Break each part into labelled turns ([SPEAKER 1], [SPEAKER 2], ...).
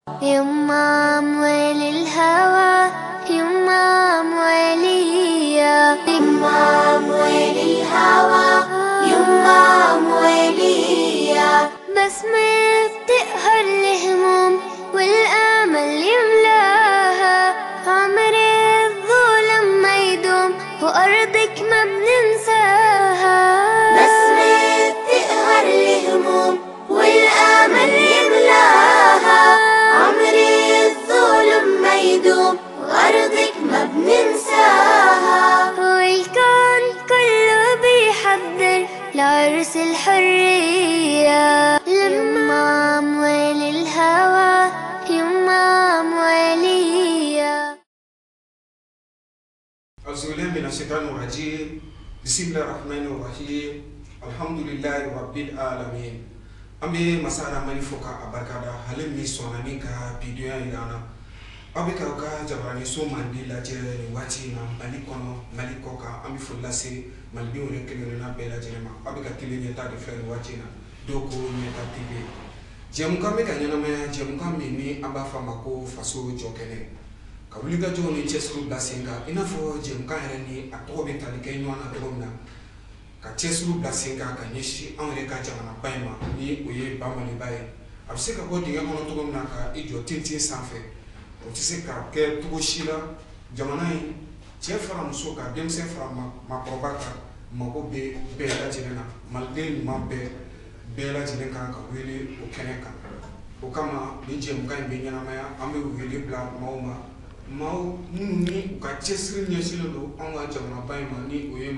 [SPEAKER 1] يما موالي الهوى يما موالية يما موالي الهوى يما موالية بسمة بتقهر الهموم والأمل يملاها عمر الظلم ما يدوم وأرضك ما بننساها بسمة بتقهر الهموم والأمل يملاها الظلم ما يدوم وأرضك ما بننساها والكون كله بيحضر لعرس الحرية يما موالي الهوى يما موالية
[SPEAKER 2] أعوذ بالله من الشيطان الرجيم بسم الله الرحمن الرحيم الحمد لله رب العالمين ambe masara mani foka abarkada halin mi sonani ka bidiyo ilana abika ka jabani so mandi la jere wati na mali kono mali koka ambi fulase malbi wore kele na bela jere ma abika kile nyeta de frère wati na doko nyeta tv jemka me kanyana me jemka me ni abafa mako faso jokene kabuliga joni chesru blasinga inafo jemka hereni atobe talike nyona dogomna ka chesru blasinga ka nyeshi anre ka jamana baima ni oye bamali baye abse ka bodi ga mono to gomna ka ijo tintin sanfe o tise ka ke tugo shila jamana yi che fara muso ka demse fara ma probaka mako be la jinena malde ma be la jinena ka wele o keneka o kama ni jem ka be nyana maya ambe wele bla mauma mau ni ka chesru nyeshilo do anga jamana baima ni oye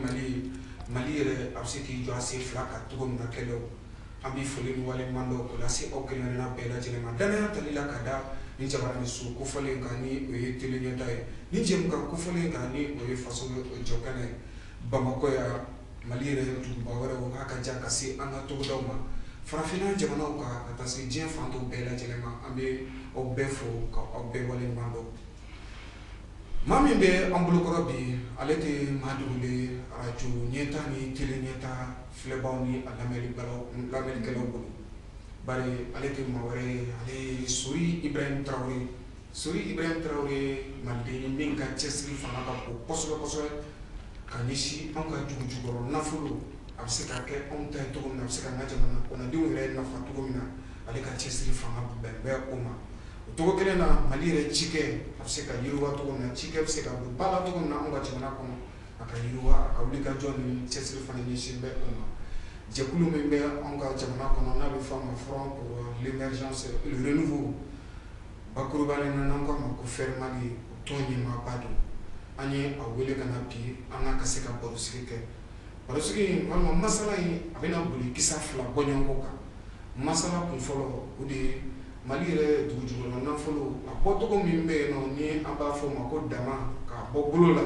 [SPEAKER 2] mali re abseki jo ase flaka tugo na kelo ambi fole ni wale mando ko la se okene na bela jele ma dana talila kada ni jabara ni su ko fole ngani o yetele ni dai ni jem ka ko fole ngani o ye faso jo kane bamako ya mali re tu bawara o aka jaka se anga to do ma farafina jamana ka ta se je fanto bela jele ma ambe o befo ka o be wale mando mami be ambulo korobi alete madule radio nyeta ni tele nyeta flebawni alameli balo lameli kelo bulu bari alete maware ale suri Ibrahim Traoré malde minka chesri fana ka ko poso kanishi anka jugoro nafulu abseka ke onta to na abseka ngajana ona diwire na fatu gomina ale ka chesri fana bembe oma togo kele na malire chike abseka yiruwa to na chike abseka bala to na anga chana kono aka yiruwa aka ulika joni chesri fana nyishimbe oma jekulu membe anga chana kono na be fama front pour l'émergence le renouveau bakuru bale na nanga ma ko faire mali toni ma padu anye awele kana pi anga kaseka borosike malma masala yi abena buli kisa fla bonyongoka masala kun folo udi malire dujugo na folo apoto ko mimbe no ni aba fo mako dama ka bobulo la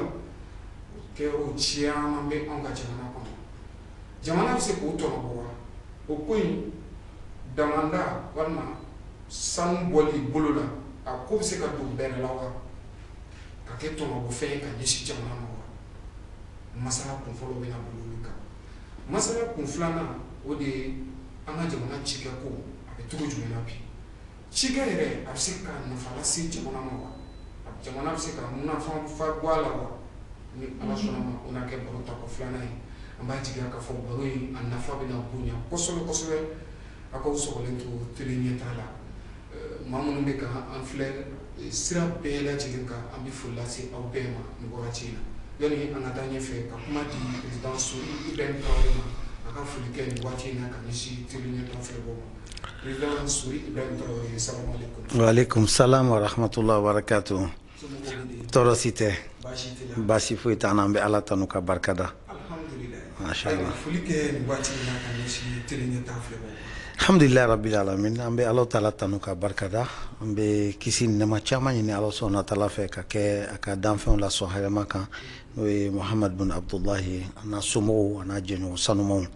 [SPEAKER 2] ke o chiama be anga jamana ko jamana se ko to no o koyin damanda walma san boli bolola a ko se ka do bere lawa ka ke to no fe ka nyishi jamana no masala kun folo be na buluka masala kun flana o de anga jamana chike ko abe tugo jumena pi chike ere abseka na falasi jamana mawa jamana abseka na fa gwala wa ni ala sona ma una ke borota ko flana yi amba jiga ka fo boroi annafa bina bunya kosolo ako sokolento telinya tala mamun be ka en fleur sira bela jiga ambi fulasi au bema ngora china yani anatanya fe ka kuma di president Suri Ibrahim Traoré aka fulike ni wachina kanishi telinya tafle boma president Suri Ibrahim Traoré assalamu alaikum.
[SPEAKER 3] Wa alaikum salam wa rahmatullahi wa barakatuh. Torosite basi fuita nambe ala tanuka barkada.
[SPEAKER 2] Alhamdulillah.
[SPEAKER 3] Mashallah.
[SPEAKER 2] Fulike ni wachina kanishi telinya tafle boma.
[SPEAKER 3] Alhamdulillah rabbil alamin ambe Allah taala tanuka barkada ambe kisi nema chama ni Allah subhanahu wa ta'ala fe ka ke aka danfon la sohayama kan we Muhammad bin Abdullah na sumo na jeno sanumo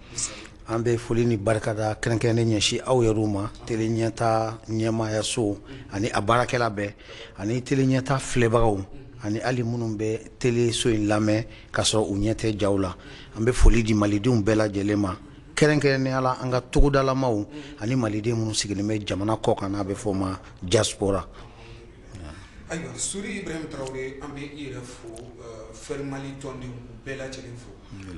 [SPEAKER 3] ambe fulini barkada krenkene nyeshi aw yaruma telenyata nyema yaso ani abarakela be ani telenyata flebagaw ani ali munun be tele so in lame kaso unyete jawla ambe foli di malidum bela jelema kɛrɛnkɛrɛnnenya la an ka togodalamaw ani maliden minnu sigilen bɛ jamana kɔ kan n'a bɛ fɔ o ma diaspora.
[SPEAKER 2] ayiwa Suri Ibrahim Traoré an bɛ i yɛrɛ fo Fer Mali tɔndenw bɛɛ lajɛlen fo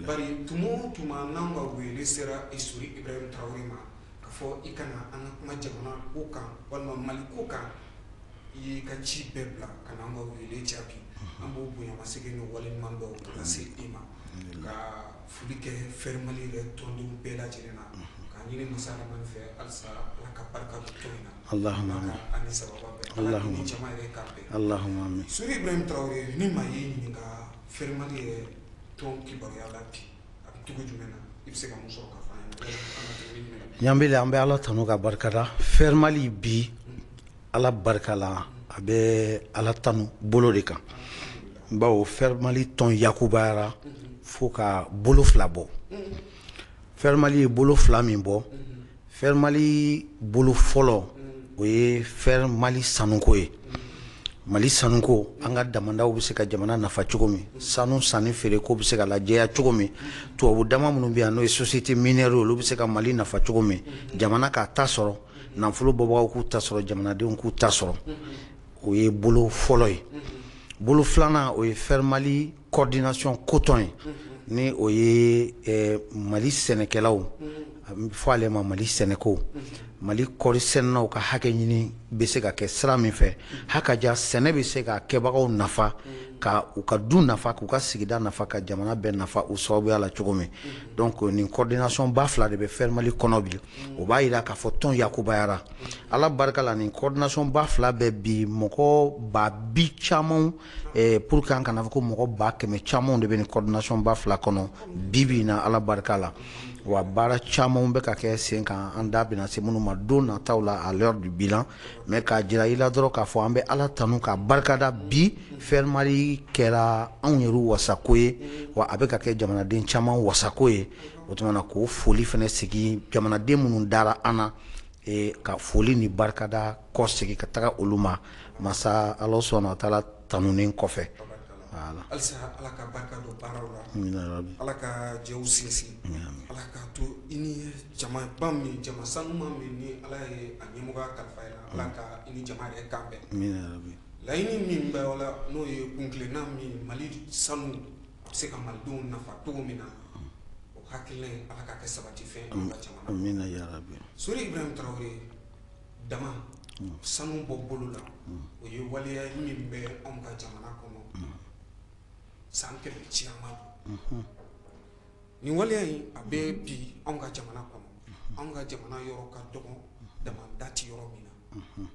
[SPEAKER 2] bari tuma o tuma n'an ka wele sera Suri Ibrahim Traoré ma ka fɔ i kana an ka kuma jamana ko kan walima Mali ko kan i y'i ka ci bɛɛ bila ka na an ka wele jaabi an b'o bonyamasegin ni waleɲuman dɔw ka se i ma ka foli kɛ Fer Mali yɛrɛ tɔndenw bɛɛ lajɛlen na k'a ɲini Masa Rahamani fɛ halisa Ala ka barika don tɔn in na
[SPEAKER 3] Allahumma amin.
[SPEAKER 2] ani sababa bɛɛ Ala k'i ni jama yɛrɛ kan bɛɛ
[SPEAKER 3] Allahumma amin.
[SPEAKER 2] Suri Ibrahim Traoré ni maa y'i ɲininka Fer Mali yɛrɛ tɔn kibaruya la bi a bɛ cogo jumɛn na i bɛ se ka mun sɔrɔ ka fɔ an ɲɛna
[SPEAKER 3] ɲanbele an bɛ Ala tanu ka barikada Fer Mali bi Ala barika la a bɛ Ala tanu bolo de kan bawo Fer Mali tɔn yakubayara fo ka bolo fila bɔ Fer Mali ye bolo fila min bɔ Fer Mali bolo fɔlɔ o ye Fer Mali sanuko ye Mali sanuko an ka damandaw bɛ se ka jamana nafa cogo min sanu sanni feere ko bɛ se ka lajɛya cogo min tubabu dama minnu bɛ yan n'o ye société minière olu bɛ se ka Mali nafa cogo min jamana k'a ta sɔrɔ nafolo bɔbagaw k'u ta sɔrɔ jamanadenw k'u ta sɔrɔ o ye bolo fɔlɔ ye bolo filanan o ye Fer Mali coordination coton ye ni o ye Mali sɛnɛkɛlaw a bɛ fɔ ale ma Mali sɛnɛko Mali kɔɔri sɛnɛnaw ka hakɛ ɲini bɛ se ka kɛ sira min fɛ hakaja sɛnɛ bɛ se ka kɛbagaw nafa ka u ka du nafa k'u ka sigida nafa ka jamana bɛɛ nafa o sababuya la cogo min donc nin coordination ba fila de bɛ Fer Mali kɔnɔ bi o b'a yira k'a fɔ tɔn yakubayara Ala barika la nin coordination ba fila bɛ bi mɔgɔ ba bi caman pour que an kana fɔ ko mɔgɔ ba kɛmɛ caman de bɛ nin coordination ba fila kɔnɔ bi na Ala barika la wa baara caman bɛ ka kɛ sen kan an da bɛna se minnu ma don nataw la à l'heure du bilan mais k'a jira i la dɔrɔn k'a fɔ an bɛ Ala tanu ka barikada bi Fer Mali kɛra anw yɛrɛ wasako ye wa a bɛ ka kɛ jamanaden caman wasako ye o tuma na k'o foli fana sigi jamanaden minnu dara an na ka foli ni barikada kɔ segi ka taga olu ma Masa Ala sɔnna wa taala tanunen kɔfɛ.
[SPEAKER 2] Alisa Ala ka barika don baaraw la Ala ka jɛw sinsin Ala ka to i ni jama ba min jama sanuman min ni Ala ye a ɲɛmɔgɔya kalifa i la Ala ka i ni jama yɛrɛ kan bɛn laɲini min bɛ o la n'o ye kunkilenna min Mali sanu a bɛ se ka malidenw nafa cogo min na o hakilina Ala ka kɛ sabatifɛn an ka jamana Suri Ibrahim Traoré dama sanu bɔ bolo la o ye waleya min bɛ anw ka jamana kɔnɔ san kɛmɛ caman nin waleya in a bɛ bi anw ka jamana kɔnɔ anw ka jamana yɔrɔ ka dɔgɔ damanda ti yɔrɔ min na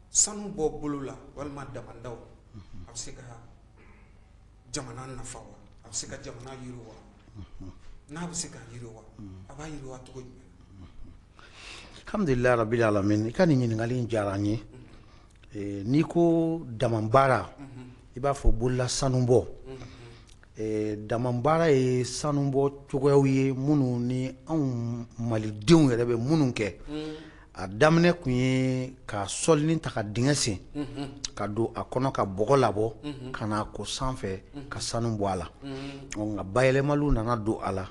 [SPEAKER 2] sanu bɔ bolo la walima damandaw a bɛ se ka jamana nafa wa a bɛ se ka jamana yiriwa n'a bɛ se ka yiriwa a b'a yiriwa cogo jumɛn
[SPEAKER 3] alhamdulilayi rabbil alamin i ka nin ɲininkali in diyara n ye n'i ko damanbaara i b'a fɔ bolola sanubɔ damanbaara ye sanubɔ cogoyaw ye minnu ni anw malidenw yɛrɛ bɛ minnu kɛ a daminɛ kun ye ka sɔlini ta ka dingɛ sen ka don a kɔnɔ ka bɔgɔ labɔ ka na ko sanfɛ ka sanu bɔ a la nka bayɛlɛmaliw nana don a la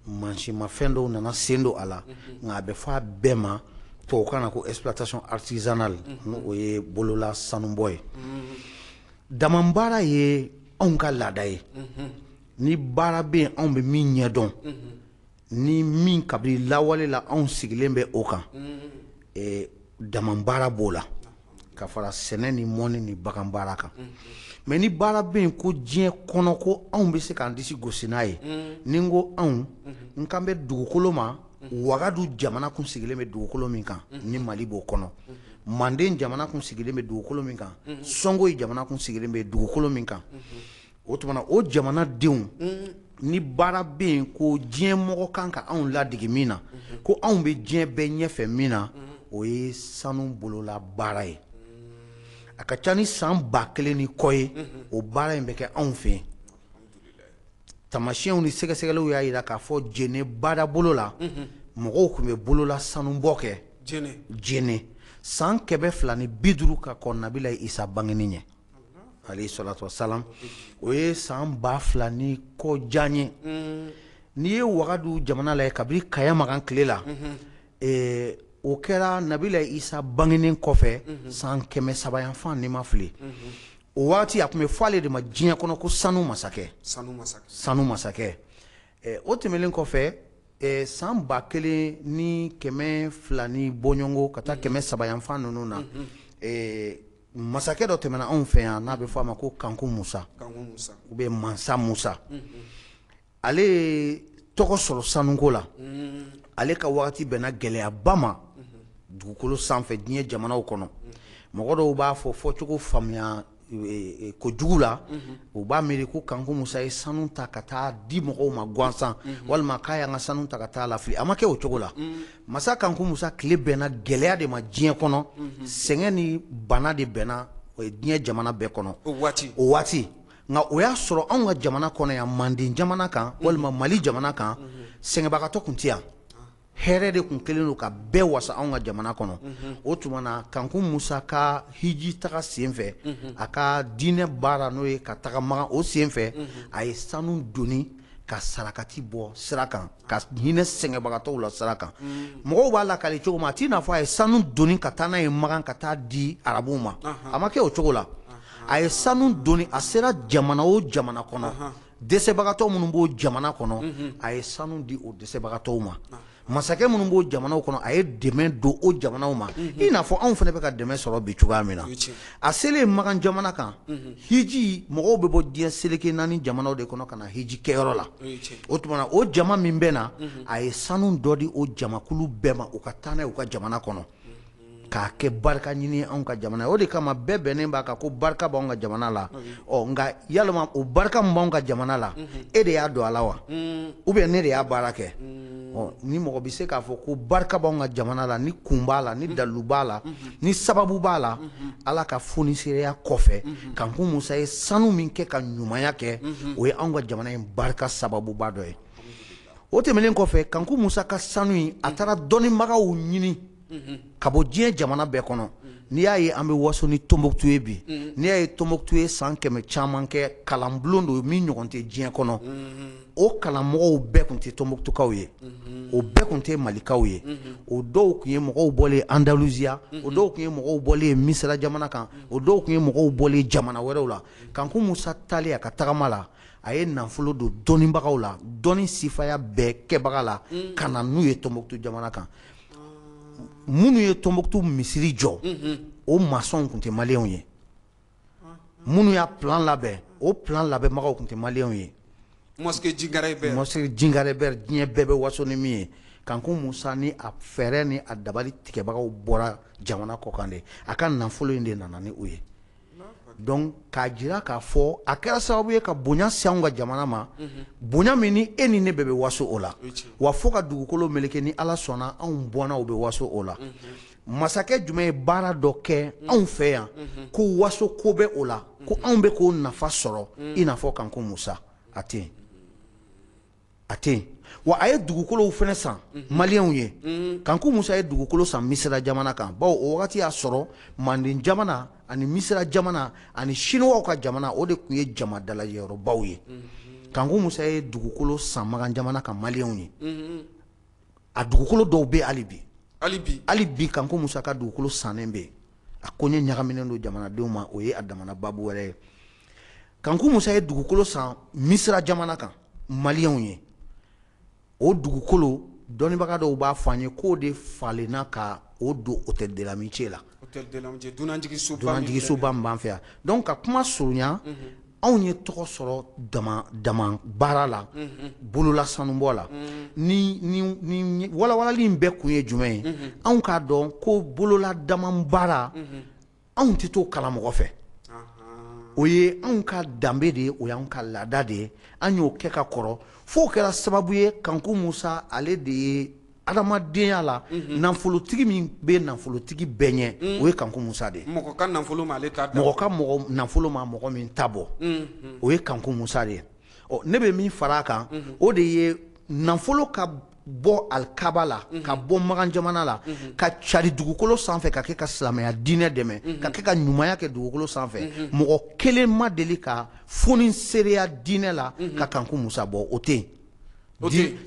[SPEAKER 3] mansimafɛn dɔw nana sen don a la nka a bɛ fɔ a bɛɛ ma tubabukan na ko exploitation artisanale n'o ye bolola sanubɔ ye damanbaara ye anw ka laada ye ni baara bɛ yen anw bɛ min ɲɛdɔn ni min kabiri lawale la anw sigilen bɛ o kan damanbaara b'o la ka fara sɛnɛ ni mɔni ni bagan baara kan mais ni baara bɛ yen ko diɲɛ kɔnɔ ko anw bɛ se k'an disi gosi n'a ye ni n ko anw n kan bɛ dugukolo ma Wagadu jamana kun sigilen bɛ dugukolo min kan ni Mali b'o kɔnɔ Manden jamana kun sigilen bɛ dugukolo min kan Songoyi jamana kun sigilen bɛ dugukolo min kan o tuma na o jamana denw ni baara bɛ yen ko diɲɛ mɔgɔ kan ka anw ladege min na ko anw bɛ diɲɛ bɛɛ ɲɛfɛ min na o ye sanu bolola baara ye a ka ca ni san 1000 ni kɔ ye o baara in bɛ kɛ anw fɛ yen tamasiyɛnw ni sɛgɛsɛgɛliw y'a jira k'a fɔ jɛnɛ baara bolo la mɔgɔw tun bɛ bolola sanubɔ kɛ jɛnɛ san 250 ka kɔn Nabila Isa bangeni ɲɛ alayhi salatu wasalam o ye san 2000 ni kɔ jan ye n'i ye wagadu jamana la kabiri kaya magan tile la o kɛra Nabila Isa bangenen kɔfɛ san 300 yan fan ni ma fili o waati a tun bɛ fɔ ale de ma diɲɛ kɔnɔ ko sanu masakɛ o tɛmɛnen kɔfɛ san 1200 ni bɔɲɔngo ka taa 300 yan fan ninnu na masakɛ dɔ tɛmɛna anw fɛ yan n'a bɛ fɔ a ma ko Kanku Musa ou bien Mansa Musa ale tɔgɔ sɔrɔ sanuko la ale ka wagati bɛnna gɛlɛyaba ma dugukolo sanfɛ diɲɛ jamanaw kɔnɔ mɔgɔ dɔw b'a fɔ cogo faamuya ko jugu la u b'a miiri ko Kanku Musa ye sanu ta ka taa di mɔgɔw ma gansan walima k'a y'an ka sanu ta ka taa lafili a ma kɛ o cogo la masa Kanku Musa tile bɛnna gɛlɛya de ma diɲɛ kɔnɔ sɛgɛn ni bana de bɛnna diɲɛ jamana bɛɛ kɔnɔ o waati nka o y'a sɔrɔ anw ka jamana kɔnɔ yan Manden jamana kan walima Mali jamana kan sɛgɛnbagatɔ tun tɛ yan hɛrɛ de tun kɛlen don ka bɛɛ wasa anw ka jamana kɔnɔ o tuma na Kanku Musa ka hiji taga sen fɛ a ka diinɛ baara n'o ye ka taga magan o sen fɛ a ye sanu doni ka sarakati bɔ sira kan ka hinɛ sɛgɛnbagatɔw la sira kan mɔgɔw b'a lakale cogo ma a t'i n'a fɔ a ye sanu doni ka taa n'a ye magan ka taa di arabuw ma a ma kɛ o cogo la a ye sanu doni a sera jamana o jamana kɔnɔ dɛsɛbagatɔ minnu b'o jamana kɔnɔ a ye sanu di o dɛsɛbagatɔw ma masakɛ minnu b'o jamanaw kɔnɔ a ye dɛmɛ don o jamanaw ma i n'a fɔ anw fana bɛ ka dɛmɛ sɔrɔ bi cogoya min na a selen magan jamana kan hiji mɔgɔw bɛ bɔ diɲɛ seleke 4 jamanaw de kɔnɔ ka na hiji kɛyɔrɔ la o tuma na o jama min bɛ na a ye sanu dɔ di o jamakulu bɛɛ ma u ka taa n'a ye u ka jamana kɔnɔ k'a kɛ barika ɲini anw ka jamana o de kama bɛɛ bɛnnen b'a kan ko barika b'anw ka jamana la nka yalima o barika min b'anw ka jamana la e de y'a don a la wa ou bien ne de y'a baara kɛ ni mɔgɔ bɛ se k'a fɔ ko barika b'anw ka jamana la ni kun b'a la ni dalu b'a la ni sababu b'a la Ala ka fonisereya kɔfɛ Kanku Musa ye sanu min kɛ ka ɲumanya kɛ o ye anw ka jamana in barika sababuba dɔ ye o tɛmɛnen kɔfɛ Kanku Musa ka sanu in a taara dɔnnibagaw ɲini ka bɔ diɲɛ jamana bɛɛ kɔnɔ n'i y'a ye an bɛ waso ni Tombouctou ye bi n'i y'a ye Tombouctou ye san 100 caman kɛ kalanbulon don min ɲɔgɔn tɛ diɲɛ kɔnɔ o kalanmɔgɔw bɛɛ tun tɛ Tombouctoukaw ye o bɛɛ tun tɛ Malikaw ye o dɔw tun ye mɔgɔw bɔlen Andalusia o dɔw tun ye mɔgɔw bɔlen Misira jamana kan o dɔw tun ye mɔgɔw bɔlen jamana wɛrɛw la Kanku Musa taalen a ka tagama la a ye nafolo don dɔnnibagaw la dɔnni sifaya bɛɛ kɛbaga la ka na n'u ye Tombouctou jamana kan minnu ye Tombouctou misiri jɔ o maçon tun tɛ maliyɛnw ye minnu y'a plan labɛn o plan labɛnbagaw tun tɛ maliyɛnw ye mosquée Djingaré Ber diɲɛ bɛɛ bɛ waso ni min ye Kanku Musa ni a fɛɛrɛ ni a dabali tigɛbagaw bɔra jamana kɔkan de a ka nafolo in de nana ni o ye donc k'a jira k'a fɔ a kɛra sababu ye ka bonya se anw ka jamana ma bonya min ni e ni ne bɛɛ bɛ waso o la wa fo ka dugukolo meleke ni Ala sɔnna anw bɔnnaw bɛ waso o la masakɛ jumɛn ye baara dɔ kɛ anw fɛ yan ko waso ko bɛ o la ko anw bɛ k'o nafa sɔrɔ i n'a fɔ Kanku Musa a tɛ yen wa a ye dugukolow fɛnɛ san maliyɛnw ye Kanku Musa ye dugukolo san Misira jamana kan bawo o wagati y'a sɔrɔ Manden jamana ani Misira jamana ani Chinois ka jamana o de tun ye jama dalayɔrɔbaw ye Kanku Musa ye dugukolo san magan jamana kan maliyɛnw ye a dugukolo dɔw bɛ hali bi Kanku Musa ka dugukolo sannen bɛ a koɲɛ ɲagaminen don jamanadenw ma o ye a damana babu wɛrɛ ye Kanku Musa ye dugukolo san Misira jamana kan maliyɛnw ye o dugukolo dɔnnibaga dɔw b'a fɔ an ye k'o de falenna ka o don Hôtel de l'Amitié la dunanjigisoba min b'an fɛ yan donc ka kuma surunya anw ye tɔgɔ sɔrɔ dama baara la bolola sanubɔ la ni walawalali in bɛɛ kun ye jumɛn ye anw k'a dɔn ko bolola dama baara anw tɛ t'o kalamɔgɔ fɛ o ye anw ka danbe de ye o y'anw ka laada de ye an y'o kɛ ka kɔrɔ f'o kɛra sababu ye Kanku Musa ale de ye adamadenya la nafolotigi min bɛ nafolotigi bɛɛ ɲɛ o ye Kanku Musa de ye mɔgɔ ka nafolo ma mɔgɔ min ta bɔ o ye Kanku Musa de ye ne bɛ min fara a kan o de ye nafolo ka bɔ Alikaba la ka bɔ magan jamana la ka cari dugukolo sanfɛ ka kɛ ka silamɛya diinɛ dɛmɛ ka kɛ ka ɲumanya kɛ dugukolo sanfɛ mɔgɔ kelen ma deli ka fonisereya diinɛ la ka Kanku Musa bɔ o tɛ yen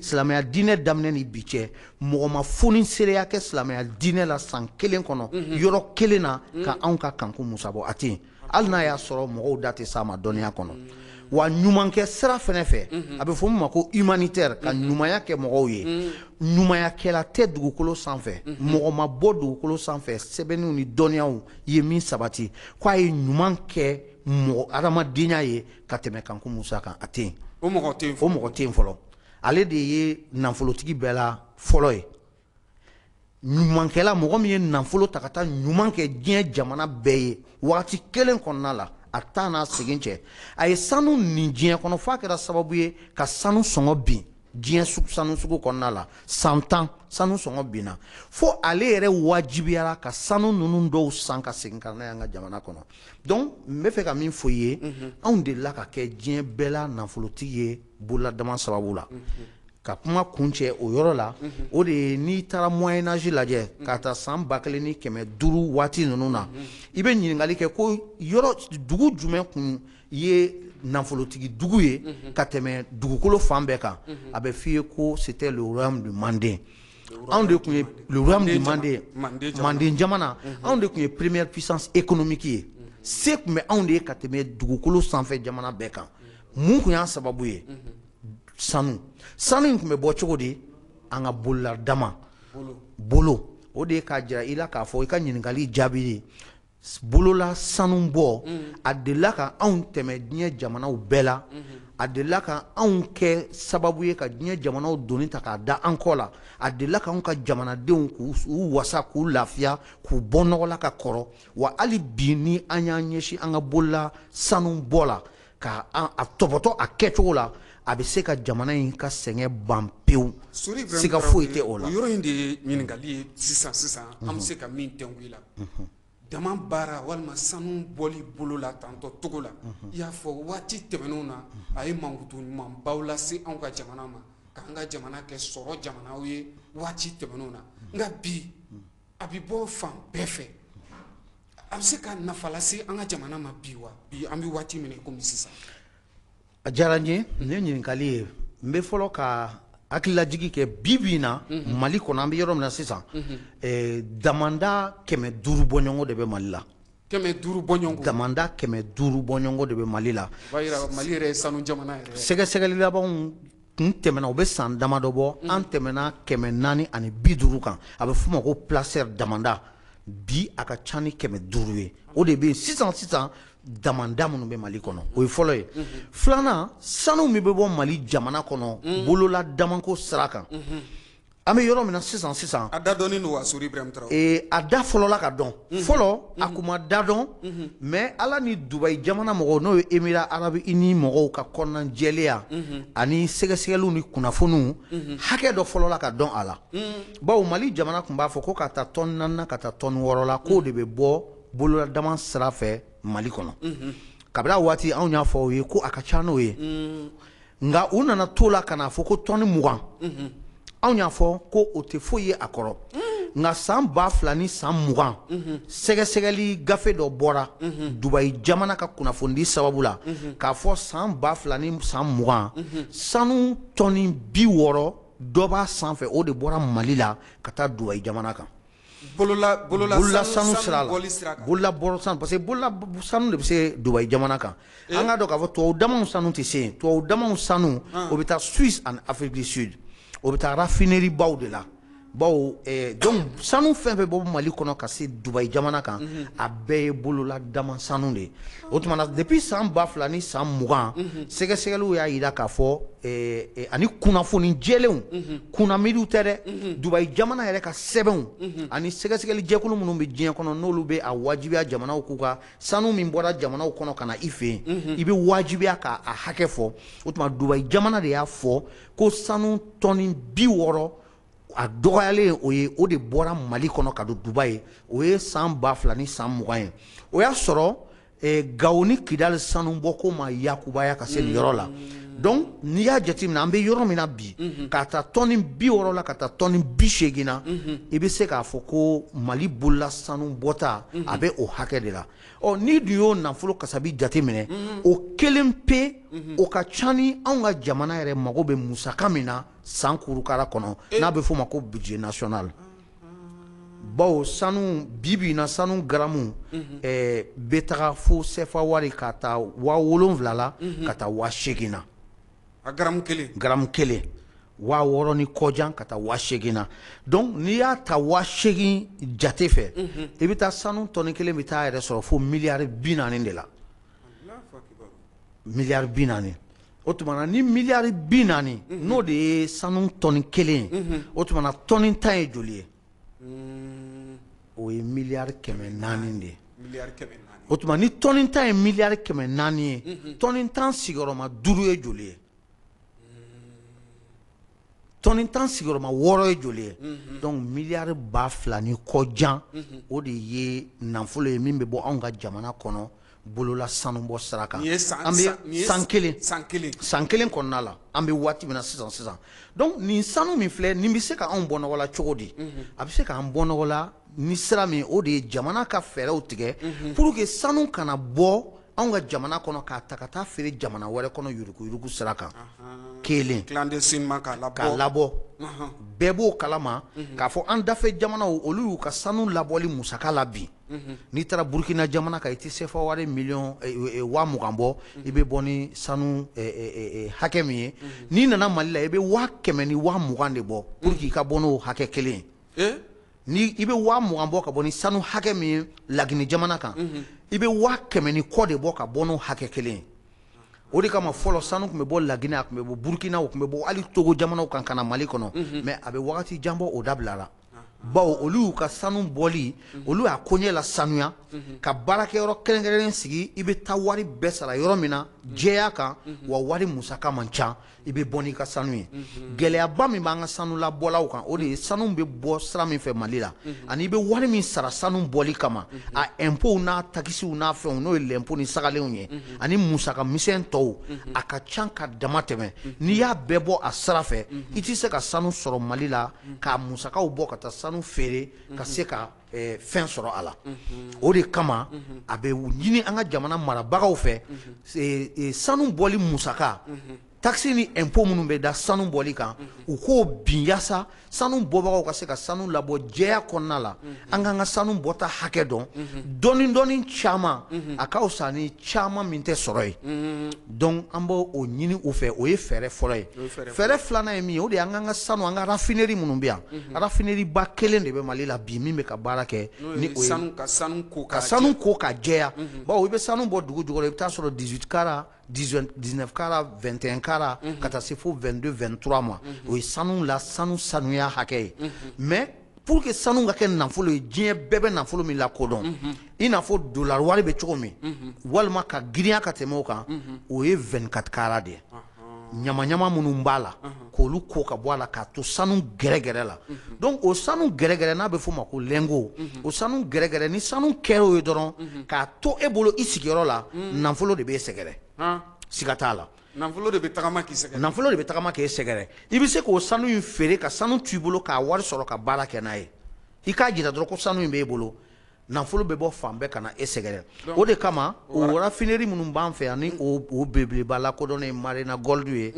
[SPEAKER 3] silamɛya diinɛ daminɛ ni bi cɛ mɔgɔ ma foni seereya kɛ silamɛya diinɛ la san kelen kɔnɔ yɔrɔ kelen na ka anw ka kanku musabɔ a tɛ yen hali n'a y'a sɔrɔ mɔgɔw da tɛ s'a ma dɔnniya kɔnɔ wa ɲumankɛ sira fɛnɛ fɛ a bɛ fɔ min ma ko humanitaire ka ɲumanya kɛ mɔgɔw ye ɲumayakɛla tɛ dugukolo sanfɛ mɔgɔ ma bɔ dugukolo sanfɛ sɛbɛnniw ni dɔnniyaw ye min sabati k'a ye ɲuman kɛ mɔgɔ adamadenya ye ka tɛmɛ kanku musa kan a tɛ yen o mɔgɔ tɛ yen fɔlɔ ale de ye nafolotigi bɛɛ la fɔlɔ ye ɲumankɛla mɔgɔ min ye nafolo ta ka taa ɲuman kɛ diɲɛ jamana bɛɛ ye waati kelen kɔnɔna la a taa n'a segin cɛ a ye sanu nin diɲɛ kɔnɔ f'a kɛra sababu ye ka sanu sɔngɔ bin diɲɛ sanu sugu kɔnɔna la san 10 sanu sɔngɔ binna fo ale yɛrɛ wajibiyara ka sanu ninnu dɔw san ka segin ka na y'an ka jamana kɔnɔ donc n bɛ fɛ ka min fɔ i ye anw delila ka kɛ diɲɛ bɛɛ la nafolotigi ye bololadama sababu la ka kuma kuncɛ o yɔrɔ la o de ye n'i taara moyen âge lajɛ ka taa san 1500 waati ninnu na i bɛ ɲininkali kɛ ko yɔrɔ dugu jumɛn kun ye nafolotigi dugu ye ka tɛmɛ dugukolo fan bɛɛ kan a bɛ f'i ye ko c'était le royaume du Mandé anw de kun ye le royaume du Mandé Manden jamana anw de kun ye première puissance économique ye se kun bɛ anw de ye ka tɛmɛ dugukolo sanfɛ jamana bɛɛ kan mun kun y'a sababu ye sanu in kun bɛ bɔ cogo di an ka bololadama bolo o de ye k'a jira i la k'a fɔ i ka ɲininkali jaabi de bolola sanu bɔ a delila ka anw tɛmɛ diɲɛ jamanaw bɛɛ la a delila ka anw kɛ sababu ye ka diɲɛ jamanaw doni ta k'a da an kɔ la a delila ka anw ka jamanadenw k'u wasa k'u lafiya k'u bɔ nɔgɔ la ka kɔrɔ wa hali bi ni an y'an ɲɛsin an ka bolola sanu bɔ la ka a tɔbɔtɔ a kɛcogo la a bɛ se ka jamana in ka sɛgɛn ban pewu siga foyi tɛ o la.
[SPEAKER 2] o yɔrɔ in de ye ɲininkali ye sisan an bɛ se ka min tɛnku i la dama baara walima sanu bɔli bolo la tantɔ togo la i y'a fɔ waati tɛmɛnenw na a ye mankutu ɲumanbaw lase anw ka jamana ma k'an ka jamana kɛ sɔrɔ jamanaw ye waati tɛmɛnenw na nka bi a bɛ bɔ fan bɛɛ fɛ a bɛ se ka nafa lase an ka jamana ma bi wa bi an bɛ waati min na komi sisan.
[SPEAKER 3] a diyara n ye nin ye ɲininkali ye n bɛ fɔlɔ ka hakililajigi kɛ bi na mali kɔnɔ an bɛ yɔrɔ min na sisan damanda 500 bɔɲɔgɔn de bɛ mali la
[SPEAKER 2] 500 bɔɲɔgɔn
[SPEAKER 3] damanda 500 bɔɲɔgɔn de bɛ mali la
[SPEAKER 2] mali yɛrɛ ye sanu jamana yɛrɛ
[SPEAKER 3] sɛgɛsɛgɛli labanw kun tɛmɛna u bɛ san damadɔ bɔ an tɛmɛna 450 kan a bɛ f'o ma ko placeur damanda bi a ka ca ni 500 ye o de bɛ yen sisan damanda minnu bɛ mali kɔnɔ o ye fɔlɔ ye filanan sanu min bɛ bɔ mali jamana kɔnɔ bolola damako sira kan an bɛ yɔrɔ min na sisan
[SPEAKER 2] a da dɔnnen don wa Sori Ibrahim Traoré
[SPEAKER 3] a da fɔlɔla ka dɔn fɔlɔ a kun ma da dɔn mais ala ni Dubayi jamana mɔgɔw n'o ye Émirats Arabes Unis mɔgɔw ka kɔnɔna jɛlenya ani sɛgɛsɛgɛliw ni kunnafoniw hakɛ dɔ fɔlɔla ka dɔn a la bawo mali jamana kun b'a fɔ ko ka taa tɔni 4 ka taa tɔni 6 la k'o de bɛ bɔ bololadama sira fɛ mali kɔnɔ kabila waati anw y'a fɔ o ye ko a ka ca n'o ye nka u nana to la ka na fɔ ko tɔni 20 anw y'a fɔ ko o tɛ foyi ye a kɔrɔ nka san 2000 ni san 20 sɛgɛsɛgɛli gafe dɔ bɔra Dubayi jamana ka kunnafoni sababu la k'a fɔ san 2000 ni san 20 sanu tɔni 60 dɔ b'a sanfɛ o de bɔra mali la ka taa Dubayi jamana kan bolola sanu sira la bolola bɔrɔ sanu parce que bolola sanu de bɛ se Dubayi jamana kan an k'a dɔn k'a fɔ tubabu damaw sanu tɛ se yen tubabu damaw sanu o bɛ taa Suisse ani Afrique du Sud o bɛ taa raffinerie baw de la bawo donc sanu fɛn fɛn bɔ mali kɔnɔ ka se Dubayi jamana kan a bɛɛ ye bolola dama sanu de ye o tuma na depuis san 2000 ni san 20 sɛgɛsɛgɛliw y'a jira k'a fɔ ani kunnafoni jɛlenw kunnamiiriw tɛ dɛ Dubayi jamana yɛrɛ ka sɛbɛnw ani sɛgɛsɛgɛli jɛkulu minnu bɛ diɲɛ kɔnɔ n'olu bɛ a wajibiya jamanaw k'u ka sanu min bɔra jamanaw kɔnɔ ka na i fɛ yen i bɛ wajibiya k'a hakɛ fɔ o tuma Dubayi jamana de y'a fɔ ko sanu tɔni 60 a dɔgɔyalen o de bɔra mali kɔnɔ ka don Dubayi o ye san 2000 ni san 20 ye o y'a sɔrɔ Gawni Kidal sanu boko ma yakubaya ka se yɔrɔ la donc n'i y'a jateminɛ an bɛ yɔrɔ min na bi ka taa tɔni 60 la ka taa tɔni 80 na i bɛ se k'a fɔ ko Mali bolola sanu bɔta a bɛ o hakɛ de la n'i dun y'o nafolo kasabi jateminɛ o kelen pe o ka ca ni anw ka jamana yɛrɛ mago bɛ musaka min na san kurukara kɔnɔ n'a bɛ f'o ma ko budget national bawo sanu bibi na sanu garamu bɛ taga fo CFA wari ka taa 7000 la ka taa 8000 na
[SPEAKER 2] a garamu kelen
[SPEAKER 3] 6000 ni kɔjan ka taa 8000 na donc n'i y'a ta 8000 jate fɛ i bɛ taa sanu tɔni kelen bɛ taa yɛrɛ sɔrɔ fo miliyari 40 de la miliyari 40 o tuma na ni miliyari 40 n'o de ye sanu tɔni kelen o tuma na tɔni tan ye joli ye o ye miliyari 400 de o tuma ni tɔni tan ye miliyari 400 ye tɔni tan sigiyɔrɔma 5 ye joli ye tɔni tan sigiyɔrɔma 6 ye joli ye donc miliyari 2000 ni kɔjan o de ye nafolo ye min bɛ bɔ anw ka jamana kɔnɔ bolola sanu bɔ sira kan an bɛ san kelen kɔnɔna la an bɛ waati min na sisan donc nin sanu min filɛ nin bɛ se ka anw bɔ nɔgɔ la cogo di a bɛ se k'an bɔ nɔgɔ la ni sira min o de ye jamana ka fɛɛrɛw tigɛ pour que sanu kana bɔ anw ka jamana kɔnɔ k'a ta ka taa feere jamana wɛrɛ kɔnɔ yuruguyurugu sira kan kelen k'a labɔ bɛɛ b'o kalama k'a fɔ an dafɛ jamanaw olu y'u ka sanu labɔli musaka la bi n'i taara Burkina jamana kan i tɛ CFA wari miliyɔn 20,000 bɔ i bɛ bɔ ni sanu hakɛ min ye n'i nana Mali la i bɛ 120,000 de bɔ pour que i ka bɔ n'o hakɛ kelen ye ni i bɛ 20,000 bɔ ka bɔ ni sanu hakɛ min ye Lagine jamana kan i bɛ 100,000 kɔ de bɔ ka bɔ n'o hakɛ kelen ye o de kama fɔlɔ sanu tun bɛ bɔ Lagine a tun bɛ bɔ Burkina o tun bɛ bɔ hali Togo jamanaw kan ka na Mali kɔnɔ mais a bɛ wagati jan bɔ o dabilara bawo olu y'u ka sanu bɔli olu y'a koɲɛ la sanuya ka baarakɛyɔrɔ kɛrɛnkɛrɛnnen sigi i bɛ taa wari bɛɛ sara yɔrɔ min na jɛya kan wa wari musaka man ca i bɛ bɔ n'i ka sanu ye gɛlɛyaba min b'an ka sanu labɔlaw kan o de ye sanu bɛ bɔ sira min fɛ Mali la ani i bɛ wari min sara sanu bɔli kama a impôts n'a taxes n'a fɛnw n'o ye l'impôt ni sagalenw ye ani musaka misɛn tɔw a ka ca ka dama tɛmɛ n'i y'a bɛɛ bɔ a sira fɛ i tɛ se ka sanu sɔrɔ Mali la k'a musakaw bɔ ka taa sanu feere ka se ka fɛn sɔrɔ a la o de kama a bɛ ɲini an ka jamana marabagaw fɛ sanu bɔli musaka taxi ni impôt minnu bɛ da sanu bɔli kan u k'o bin yaasa sanu bɔbagaw ka se ka sanu labɔ jɛya kɔnɔna la an k'an ka sanu bɔta hakɛ dɔn dɔɔni caman a ka fisa ni caman min tɛ sɔrɔ ye donc an b'o ɲini u fɛ o ye fɛɛrɛ fɔlɔ ye fɛɛrɛ filanan ye min ye o de ye an k'an ka sanu an ka raffinerie minnu bɛ yan raffinerie ba kelen de bɛ Mali la bi min bɛ ka baara kɛ ni o ye ka sanu ko ka jɛya bawo i bɛ sanu bɔ dugu jukɔrɔ i bɛ taa sɔrɔ 18 carats 19 carats 21 carats ka taa se fo 22 23 ma o ye sanu la sanu sanuya hakɛ ye mais pour que sanu ka kɛ nafolo ye diɲɛ bɛɛ bɛ nafolo min lakodɔn i n'a fɔ dollar wari bɛ cogo min walima ka girinya ka tɛmɛ o kan o ye 24 carats de ye ɲama-ɲama minnu b'a la k'olu ko ka bɔ a la k'a to sanu gɛrɛgɛrɛ la donc o sanu gɛrɛgɛrɛ n'a bɛ f'o ma ko lingot o sanu gɛrɛgɛrɛ ni sanu kɛra o ye dɔrɔn k'a to e bolo i sigiyɔrɔ la nafolo de b'e sɛgɛrɛ siga t'a la
[SPEAKER 2] nafolo de bɛ tagama k'i sɛgɛrɛ
[SPEAKER 3] nafolo de bɛ tagama k'e sɛgɛrɛ i bɛ se k'o sanu in feere ka sanu to i bolo k'a wari sɔrɔ ka baara kɛ n'a ye i k'a jira dɔrɔn ko sanu in b'e bolo nafolo bɛ bɔ fan bɛɛ ka na e sɛgɛrɛ o de kama o raffinerie minnu b'an fɛ yan ni o belebeleba lakodɔnnen Marina Gold ye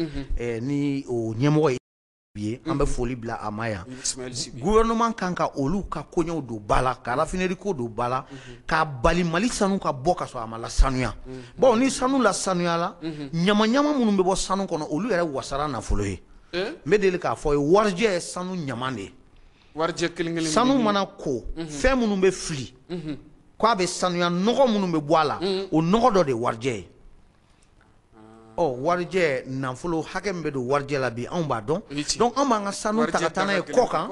[SPEAKER 3] ni o ɲɛmɔgɔ ye an bɛ foli bila a ma yan gouvernement kan ka olu ka koɲɛw don ba la ka raffinerie ko don ba la k'a bali Mali sanu ka bɔ ka sɔrɔ a ma lasanuya bon ni sanu lasanuya la ɲama-ɲama minnu bɛ bɔ sanu kɔnɔ olu yɛrɛ wasara nafolo ye n bɛ deli k'a fɔ ye warijɛ ye sanu ɲama de ye
[SPEAKER 2] warijɛ kelen-kelen
[SPEAKER 3] sanu mana ko fɛn minnu bɛ fili k'a bɛ sanuya nɔgɔ minnu bɛ bɔ a la o nɔgɔ dɔ de ye warijɛ ye warijɛ nafolo hakɛ min bɛ don warijɛ la bi anw b'a dɔn donc an b'an ka sanu ta ka taa n'a ye kɔ kan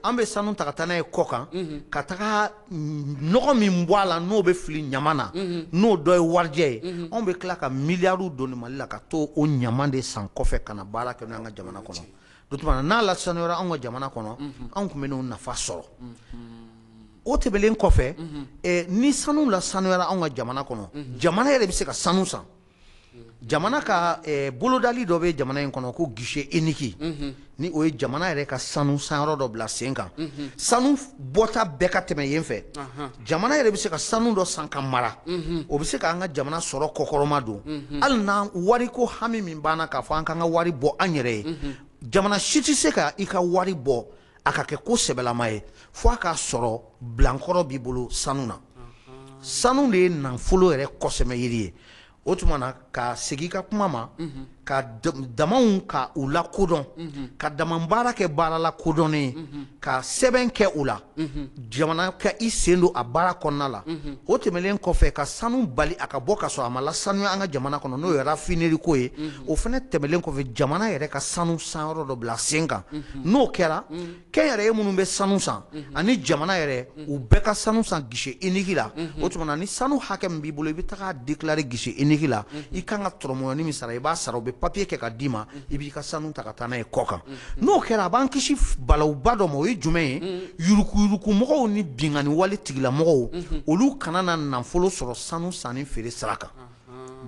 [SPEAKER 3] an bɛ sanu ta ka taa n'a ye kɔ kan ka taga nɔgɔ min bɔ a la n'o bɛ fili ɲama na n'o dɔ ye warijɛ ye anw bɛ tila ka miliyariw don Mali la ka to o ɲama de san kɔfɛ ka na baara kɛ n'an ka jamana kɔnɔ n'a lasanuyara anw ka jamana kɔnɔ anw tun bɛ n'o nafa sɔrɔ o tɛmɛlen kɔfɛ ni sanu la sanuyara anw ka jamana kɔnɔ jamana yɛrɛ bɛ se ka sanu san jamana ka bolodali dɔ bɛ jamana in kɔnɔ ko guichet unique ni o ye jamana yɛrɛ ka sanu sanyɔrɔ dɔ bila sen kan sanu bɔta bɛɛ ka tɛmɛ yen fɛ jamana yɛrɛ bɛ se ka sanu dɔ san ka mara o bɛ se ka an ka jamana sɔrɔ kɔkɔrɔma don hali n'an wariko hami min banna k'a fɔ an k'an ka wari bɔ an yɛrɛ ye jamana si tɛ se ka i ka wari bɔ a ka kɛ ko sɛbɛlama ye fo a k'a sɔrɔ bilankɔrɔ b'i bolo sanu na sanu de ye nafolo yɛrɛ kɔsɛmɛ yiri ye o tuma na ka segin ka kuma ma ka damaw ka u la kodɔn ka dama baara kɛ baara la kodɔnnen ka sɛbɛn kɛ u la jamana ka i sen don a baara kɔnɔna la o tɛmɛlen kɔfɛ ka sanu bali a ka bɔ ka sɔrɔ a ma lasanuya an ka jamana kɔnɔ n'o ye raffinerie ko ye o fana tɛmɛlen kɔfɛ jamana yɛrɛ ka sanu sanyɔrɔ dɔ bila sen kan n'o kɛra kɛnyɛrɛye minnu bɛ sanu san ani jamana yɛrɛ u bɛɛ ka sanu san guichet unique la o tuma na ni sanu hakɛ min b'i bolo i bɛ taga déclarer guichet unique la i kan ka tɔrɔmɔɲɔni min sara i b'a sara u bɛ papier kɛ ka d'i ma i b'i ka sanu ta ka taa n'a ye kɔ kan n'o kɛra a b'an kisi balawuba dɔ ma o ye jumɛn ye yuruku mɔgɔw ni binkani wale tigilamɔgɔw olu kana na nafolo sɔrɔ sanu sanni feere sira kan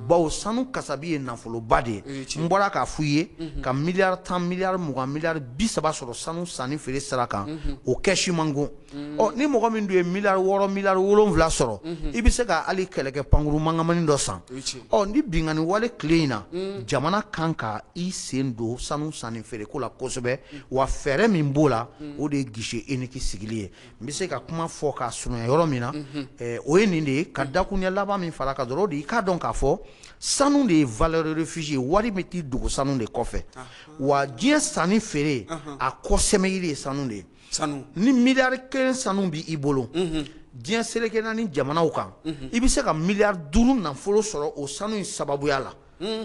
[SPEAKER 3] bawo sanu kasabi ye nafoloba de ye n bɔra k'a fɔ i ye ka miliyari 10 miliyari 20 miliyari 30 sɔrɔ sanu sanni feere sira kan o kɛsi man go ni mɔgɔ min dun ye miliyari 6 miliyari 7 sɔrɔ i bɛ se ka hali kɛlɛkɛ pankuru mangamani dɔ san ni binkani wale tile in na jamana kan ka i sen don sanu sanni feere ko la kosɛbɛ wa fɛɛrɛ min b'o la o de ye guichet unique sigili ye n bɛ se ka kuma fɔ k'a surunya yɔrɔ min na o ye nin de ye ka dakuruɲɛ laban min fara kan dɔrɔn o de i k'a dɔn k'a fɔ sanu de ye valeur refuge ye wari bɛ t'i dogo sanu de kɔfɛ wa diɲɛ sanni feere a kɔsɛmɛ yiri ye sanu de ye ni miliyari 1 sanu b'i bolo diɲɛ seleke naani jamanaw kan i bɛ se ka miliyari 5 nafolo sɔrɔ o sanu in sababuya la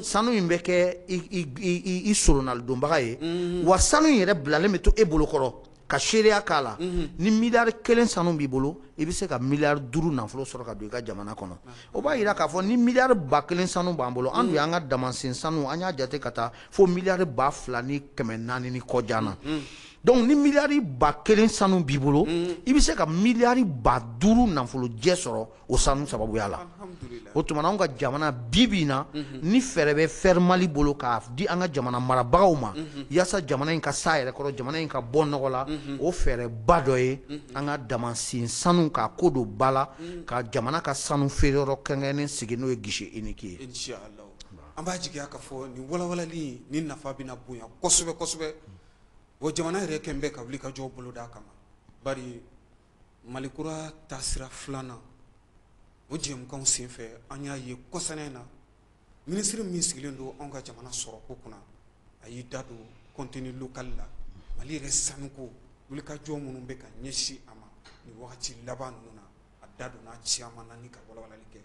[SPEAKER 3] sanu in bɛ kɛ i solonali donbaga ye wa sanu in yɛrɛ bilalen bɛ to e bolo kɔrɔ ka seereya k'a la ni miliyari 1 sanu b'i bolo i bɛ se ka miliyari 5 nafolo sɔrɔ ka don i ka jamana kɔnɔ o b'a yira k'a fɔ ni miliyari 1000 sanu b'an bolo an dun y'an ka damasen sanu an y'a jate ka taa fo miliyari 2000 ni 400 ni kɔjan na donc ni miliyari 1000 sanu b'i bolo i bɛ se ka miliyari 5000 nafolo jɛ sɔrɔ o sanu sababuya la o tuma na anw ka jamana bi na ni fɛɛrɛ bɛ faire Mali bolo k'a di an ka jamana marabagaw ma yaasa jamana in ka s'a yɛrɛ kɔrɔ jamana in ka bɔ nɔgɔ la o fɛɛrɛba dɔ ye an ka damasen sanu k'a ko don ba la ka jamana ka sanu feere yɔrɔ kɛrɛnkɛrɛnnen sigi n'o ye guichet unique ye
[SPEAKER 2] inshallah an b'a jigiya k'a fɔ nin walawalali ni nafa bɛna bonya kosɛbɛ kosɛbɛ o jamana yɛrɛ kɛn bɛ ka wuli ka jɔ bolo d'a kama bari malikura taasira filanan o jɛmukanw senfɛ an y'a ye kɔsɛnɛ in na minisiri min sigilen don anw ka jamana sɔrɔko kunna a y'i da don contenu local la mali yɛrɛ sanuko wulikajɔ minnu bɛ ka ɲɛsin a ma ni wagati laban ninnu na a da donna caman na ni ka walawalali kɛ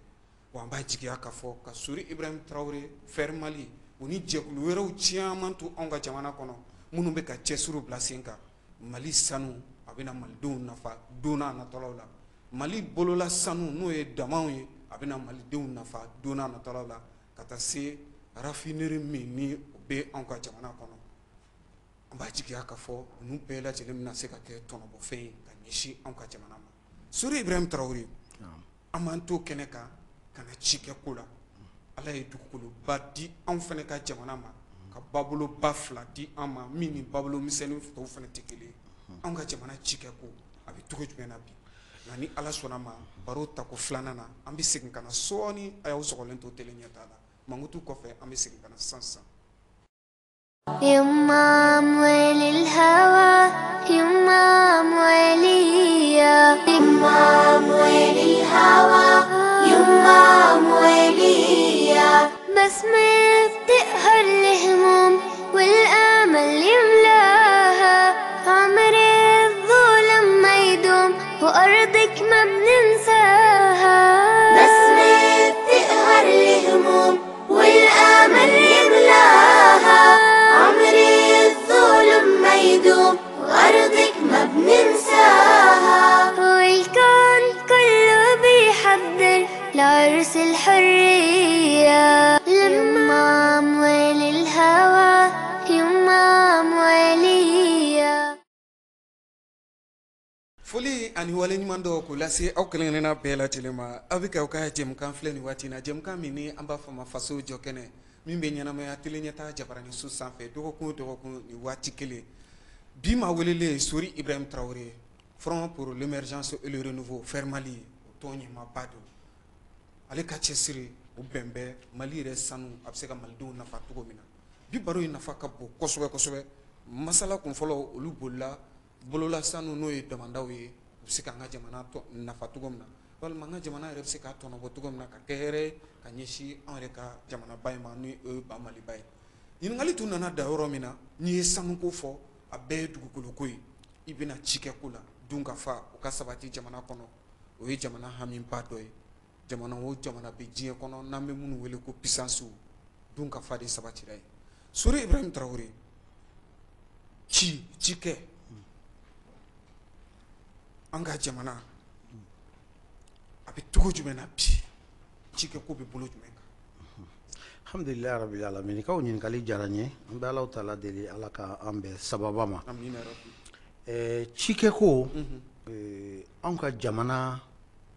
[SPEAKER 2] wa an b'a jigiya k'a fɔ ka Sori Ibrahim Traoré faire Mali o ni jɛkulu wɛrɛw caman to anw ka jamana kɔnɔ minnu bɛ ka cɛsiriw bila sen kan Mali sanu a bɛna malidenw nafa don n'a natɔlaw la Mali bolola sanu n'o ye damaw ye a bɛna malidenw nafa don n'a natɔlaw la ka taa se raffinerie min ni o bɛ anw ka jamana kɔnɔ an b'a jigiya k'a fɔ ninnu bɛɛ lajɛlen bɛna se ka kɛ tɔnɔbɔfɛn ye ka ɲɛsin anw ka jamana ma Sori Ibrahim Traoré an b'an to kɛnɛ kan ka na ci kɛ ko la Ala ye dugukoloba di anw fana ka jamana ma ka baboloba 2 di an ma min ni babolo misɛnnin tɔw fana tɛ kelen ye anw ka jamana ci kɛ ko a bɛ cogo jumɛn na bi nka ni Ala sɔnna ma baro tako 2nan na an bɛ segin ka na sɔɔni a y'aw sɔgɔlen to télé ɲɛtaa la mankutu kɔfɛ an bɛ segin ka na sisan
[SPEAKER 1] يمام وللهوى يمام وليا يمام وللهوى يمام وليا بس ما بتقهر الهموم والامل يملاها عمر الظلم ما يدوم وارضك ما بننساها بس ما بتقهر الهموم والامل يملاها عمري الظلم ما يدوم وأرضك ما بننساها والكون كله بيحضر لعرس الحرية يما أموال الهوى يما أموالية
[SPEAKER 2] foli ani ani wale ɲuman dɔw k'o lase aw kelen-kelenna bɛɛ lajɛlen ma aw bɛ ka aw ka jɛmukan filɛ nin waati in na jɛmukan min ni an b'a fɔ ma faso jɔ kɛnɛ min bɛ ɲɛnamaya tele ɲɛtaa Jabaranin so sanfɛ dɔgɔkun o dɔgɔkun nin waati kelen bi maa welelen Sori Ibrahim Traoré Front pour l'émergence et le renouveau faire Mali o tɔn ɲɛmaaba don ale ka cɛsiri o bɛn bɛ Mali yɛrɛ sanu a bɛ se ka malidenw nafa cogo min na bi baro in nafa ka bon kosɛbɛ kosɛbɛ masala kun fɔlɔ olu bolila bolola sanu n'o ye damandaw ye u bɛ se ka an ka jamana nafa cogo min na walima an ka jamana yɛrɛ bɛ se ka tɔnɔbɔ cogo min na ka kɛ hɛrɛ ka ɲɛsin an yɛrɛ ka jamanaba in ma ni o ye ba Maliba ye ɲininkali tun nana da yɔrɔ min na n'i ye sanuko fɔ a bɛɛ ye dugukoloko ye i bɛna ci kɛ ko la dun ka fa o ka sabati jamana kɔnɔ o ye jamana hamiba dɔ ye jamana o jamana bɛ diɲɛ kɔnɔ n'an bɛ minnu wele ko puissance dun ka fa de sabatira ye Sori Ibrahim Traoré cikɛ an ka jamana a bɛ cogo jumɛn na bi cikɛ ko bɛ bolo jumɛn kan
[SPEAKER 3] alhamdulilayi rabbil alamin kaw ɲininkali diyara n ye an bɛ Alahu taala deli Ala ka an bɛn sababa ma
[SPEAKER 2] amina rabbi
[SPEAKER 3] cikɛ ko anw ka jamana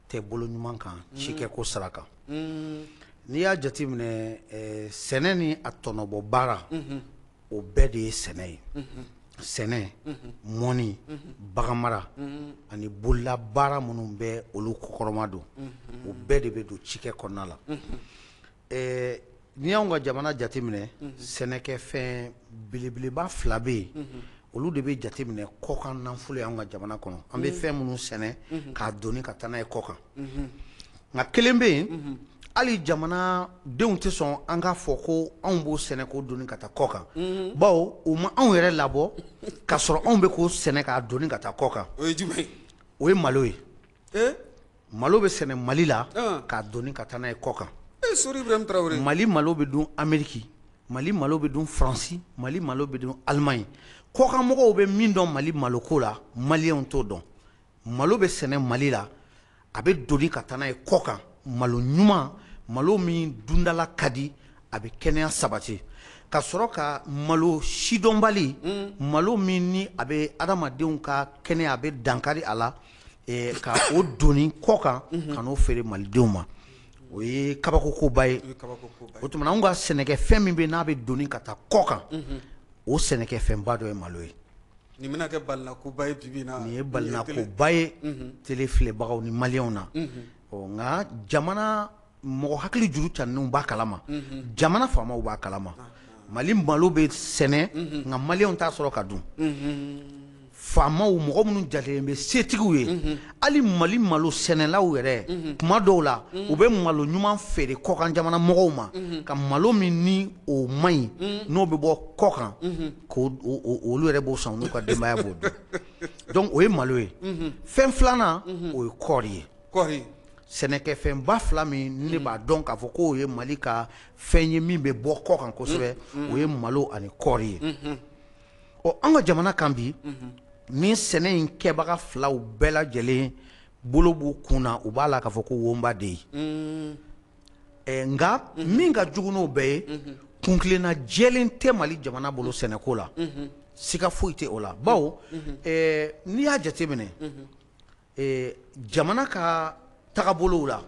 [SPEAKER 3] tɛ bolo ɲuman kan cikɛ ko sira kan n'i y'a jateminɛ sɛnɛ ni a tɔnɔbɔ baara o bɛɛ de ye sɛnɛ ye sɛnɛ mɔni baganmara ani bolila baara minnu bɛ olu kɔkɔrɔma don o bɛɛ de bɛ don cikɛ kɔnɔna la n'i y'anw ka jamana jateminɛ sɛnɛkɛfɛn belebeleba fila bɛ yen olu de bɛ jateminɛ kɔkan nafolo y'anw ka jamana kɔnɔ an bɛ fɛn minnu sɛnɛ k'a doni ka taa n'a ye kɔkan nka kelen bɛ yen hali jamana denw tɛ sɔn an k'a fɔ ko anw b'o sɛnɛ k'o doni ka taa kɔkan bawo u ma anw yɛrɛ labɔ k'a sɔrɔ anw bɛ k'o sɛnɛ k'a doni ka taa kɔkan
[SPEAKER 2] o ye jumɛn ye
[SPEAKER 3] o ye malo ye malo bɛ sɛnɛ Mali la k'a doni ka taa n'a ye kɔkan
[SPEAKER 2] Sori Ibrahim Traoré
[SPEAKER 3] Mali malo bɛ dun Amérique Mali malo bɛ dun Faransi Mali malo bɛ dun Allemagne kɔkan mɔgɔw bɛ min dɔn Mali maloko la maliyɛnw t'o dɔn malo bɛ sɛnɛ Mali la a bɛ doni ka taa n'a ye kɔkan malo ɲuman malo min dundala ka di a bɛ kɛnɛya sabati ka sɔrɔ ka malo sidɔnbali malo min ni a bɛ adamadenw ka kɛnɛya a bɛ dankari a la ka o doni kɔkan ka n'o feere malidenw ma o ye kabakokoba ye o tuma anw ka sɛnɛkɛfɛn min bɛ n'a bɛ doni ka taa kɔkan o sɛnɛkɛfɛnba dɔ ye malo ye
[SPEAKER 2] nin bɛna kɛ balinakoba ye bibi in na
[SPEAKER 3] nin ye balinakoba ye tele filɛbagaw ni maliyɛnw na nka jamana mɔgɔ hakili juru caninw b'a kalama jamana faamaw b'a kalama Mali malo bɛ sɛnɛ nka maliyɛnw t'a sɔrɔ ka dun faamaw mɔgɔ minnu jatelen bɛ setigiw ye hali Mali malo sɛnɛlaw yɛrɛ kuma dɔw la u bɛ malo ɲuman feere kɔkan jamana mɔgɔw ma ka malo min ni o man ɲi n'o bɛ bɔ kɔkan k'olu yɛrɛ b'o san n'u ka denbaya b'o dun donc o ye malo ye fɛn filanan o ye kɔɔri ye
[SPEAKER 2] kɔɔri
[SPEAKER 3] sɛnɛkɛfɛnba fila min ne b'a dɔn k'a fɔ k'o ye Mali ka fɛn ye min bɛ bɔ kɔkan kosɛbɛ o ye malo ani kɔɔri ye ɔ an ka jamana kan bi ni sɛnɛ in kɛbaga filaw bɛɛ lajɛlen bolo b'u kun na u b'a la k'a fɔ ko wonba de ye nka min ka jugu n'o bɛɛ ye kunkilenna jɛlen tɛ Mali jamana bolo sɛnɛko la siga foyi tɛ o la bawo n'i y'a jateminɛ jamana ka tagabolow la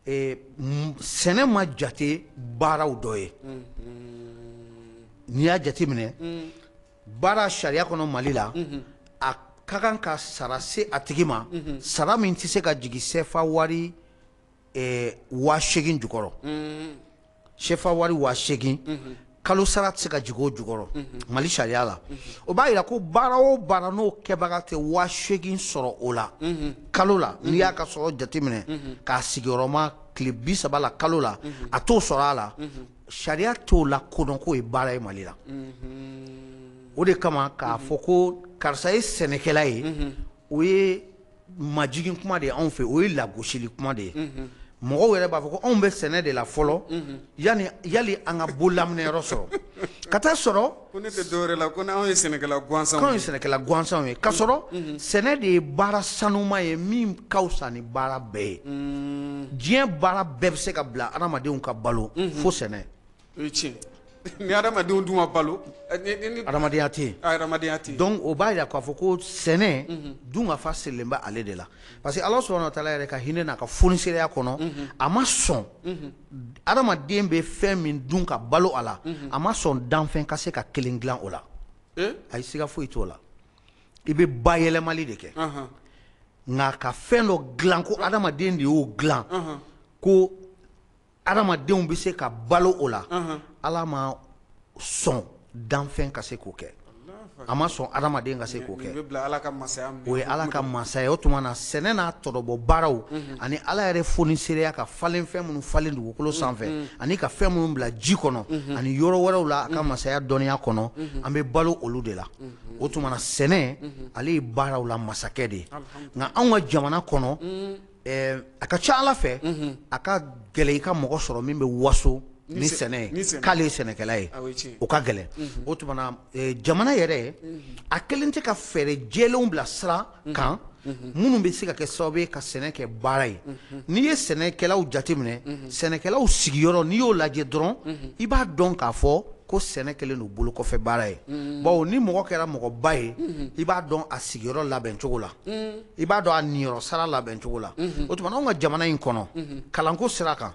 [SPEAKER 3] sɛnɛ ma jate baaraw dɔ ye n'i y'a jateminɛ baara sariya kɔnɔ Mali la a ka kan ka sara se a tigi ma sara min tɛ se ka jigin CFA wari 8,000 jukɔrɔ CFA wari 8,000 kalo sara tɛ se ka jigin o jukɔrɔ Mali sariya la o b'a yira ko baara o baara n'o kɛbaga tɛ 8,000 sɔrɔ o la kalo la n'i y'a ka sɔrɔ jateminɛ k'a sigiyɔrɔma tile 30 la kalo la a t'o sɔrɔ a la sariya t'o la kodɔn k'o ye baara ye Mali la o de kama k'a fɔ ko karisa ye sɛnɛkɛla ye o ye majigin kuma de ye anw fɛ o ye lagosili kuma de ye mɔgɔw yɛrɛ b'a fɔ ko anw bɛ sɛnɛ de la fɔlɔ yali an ka bolaminɛyɔrɔ sɔrɔ ka taa sɔrɔ
[SPEAKER 2] ko ne tɛ dɔwɛrɛ la ko n'anw ye sɛnɛkɛla gansanw
[SPEAKER 3] k'anw ye sɛnɛkɛla gansanw ye ka sɔrɔ sɛnɛ de ye baara sanuma ye min ka fisa ni baara bɛɛ ye diɲɛ baara bɛɛ bɛ se ka bila adamadenw ka balo fo sɛnɛ
[SPEAKER 2] o ye tiɲɛ ni adamadenw dun ma balo
[SPEAKER 3] adamadenya tɛ yen
[SPEAKER 2] adamadenya tɛ yen
[SPEAKER 3] donc o b'a jira k'a fɔ ko sɛnɛ dun ka fa sirilen bɛ ale de la parce que Ala subahana wa taala yɛrɛ ka hinɛ n'a ka fonisereya kɔnɔ a ma sɔn adamaden bɛ fɛn min dun ka balo a la a ma sɔn danfɛn ka se ka kelen dilan o la ayi siga foyi t'o la i bɛ bayɛlɛmali de kɛ nka ka fɛn dɔ dilan ko adamaden de y'o dilan ko adamadenw bɛ se ka balo o la Ala ma sɔn danfɛn ka se k'o kɛ a ma sɔn adamaden ka se k'o kɛ o ye Ala ka masaya o tuma na sɛnɛ n'a tɔdɔbɔ baaraw ani Ala yɛrɛ fonisereya ka falen fɛn minnu falen dugukolo sanfɛ ani ka fɛn minnu bila ji kɔnɔ ani yɔrɔ wɛrɛw la a ka masaya dɔnniya kɔnɔ an bɛ balo olu de la o tuma na sɛnɛ ale ye baaraw la masakɛ de ye nka anw ka jamana kɔnɔ a ka ca Ala fɛ a ka gɛlɛ i ka mɔgɔ sɔrɔ min bɛ waso ni sɛnɛ ye k'ale ye sɛnɛkɛla ye o ka gɛlɛn o tuma na jamana yɛrɛ a kelen tɛ ka fɛɛrɛ jɛlenw bila sira kan minnu bɛ se ka kɛ sababu ye ka sɛnɛ kɛ baara ye n'i ye sɛnɛkɛlaw jateminɛ sɛnɛkɛlaw sigiyɔrɔ n'i y'o lajɛ dɔrɔn i b'a dɔn k'a fɔ ko sɛnɛ kɛlen don bolo kɔfɛ baara ye bawo ni mɔgɔ kɛra mɔgɔba ye i b'a dɔn a sigiyɔrɔ labɛn cogo la i b'a dɔn a niyɔrɔ sara labɛn cogo la o tuma anw ka jamana in kɔnɔ kalanko sira kan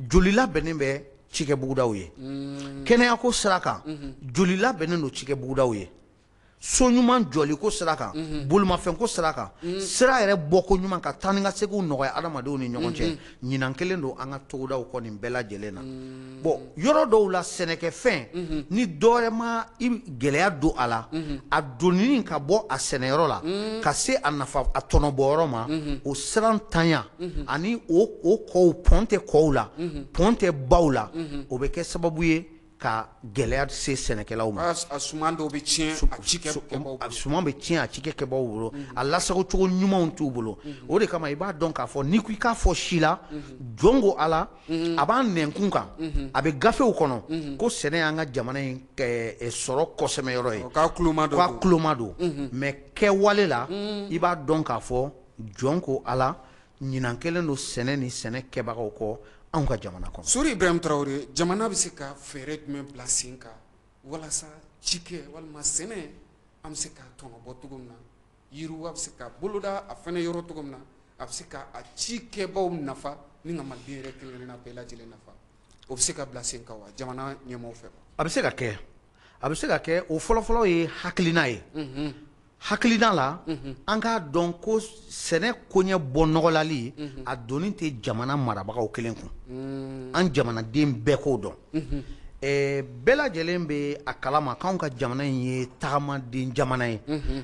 [SPEAKER 3] joli labɛnnen bɛ cikɛbugudaw ye kɛnɛyako sira kan joli labɛnnen don cikɛbugudaw ye so ɲuman jɔliko sira kan bolimafɛnko sira kan sira yɛrɛ bɔko ɲuman ka taa ni ka seginw nɔgɔya adamadenw ni ɲɔgɔn cɛ ɲinan kelen don an ka togodaw kɔ nin bɛɛ lajɛlen na bon yɔrɔ dɔw la sɛnɛkɛfɛn ni dɔwɛrɛ ma gɛlɛya don a la a donni ka bɔ a sɛnɛyɔrɔ la ka se a nafa a tɔnɔbɔyɔrɔ ma o siran tanya ani o kɔw pɔn tɛ kɔw la pɔn tɛ baw la o bɛ kɛ sababu ye ka gɛlɛya se sɛnɛkɛlaw ma
[SPEAKER 2] a suman dɔw bɛ tiɲɛ a cikɛbagaw bolo
[SPEAKER 3] suman bɛ tiɲɛ a cikɛkɛbagaw bolo a lasago cogo ɲumanw t'u bolo o de kama i b'a dɔn k'a fɔ n'i ko i k'a fɔ si la jɔn ko Ala a b'a nɛnkun kan a bɛ gafew kɔnɔ ko sɛnɛ y'an ka jamana in sɔrɔ kɔsɛmɛyɔrɔ ye k'a kuloma don mais kɛwale la i b'a dɔn k'a fɔ jɔn ko Ala ɲinan kelen don sɛnɛ ni sɛnɛ kɛbagaw kɔ anw ka jamana kɔnɔ
[SPEAKER 2] Sori Ibrahim Traoré jamana bɛ se ka fɛɛrɛ jumɛn bila sen kan walasa cikɛ walima sɛnɛ an bɛ se ka tɔnɔbɔ cogo min na yiriwa bɛ se ka boloda a fɛnɛ yɔrɔ cogo min na a bɛ se ka a cikɛbaw nafa ni ka maliden yɛrɛ kelen-kelenna bɛɛ lajɛlen nafa o bɛ se ka bila sen kan wa jamana ɲɛmaaw fɛ
[SPEAKER 3] a bɛ se ka kɛ a bɛ se ka kɛ o fɔlɔfɔlɔ ye hakilina ye hakilina la an k'a dɔn ko sɛnɛ koɲɛ bɔ nɔgɔlali a donni tɛ jamana marabagaw kelen kun an jamanaden bɛɛ k'o dɔn bɛɛ lajɛlen bɛ a kalama k'anw ka jamana in ye tagamaden jamana ye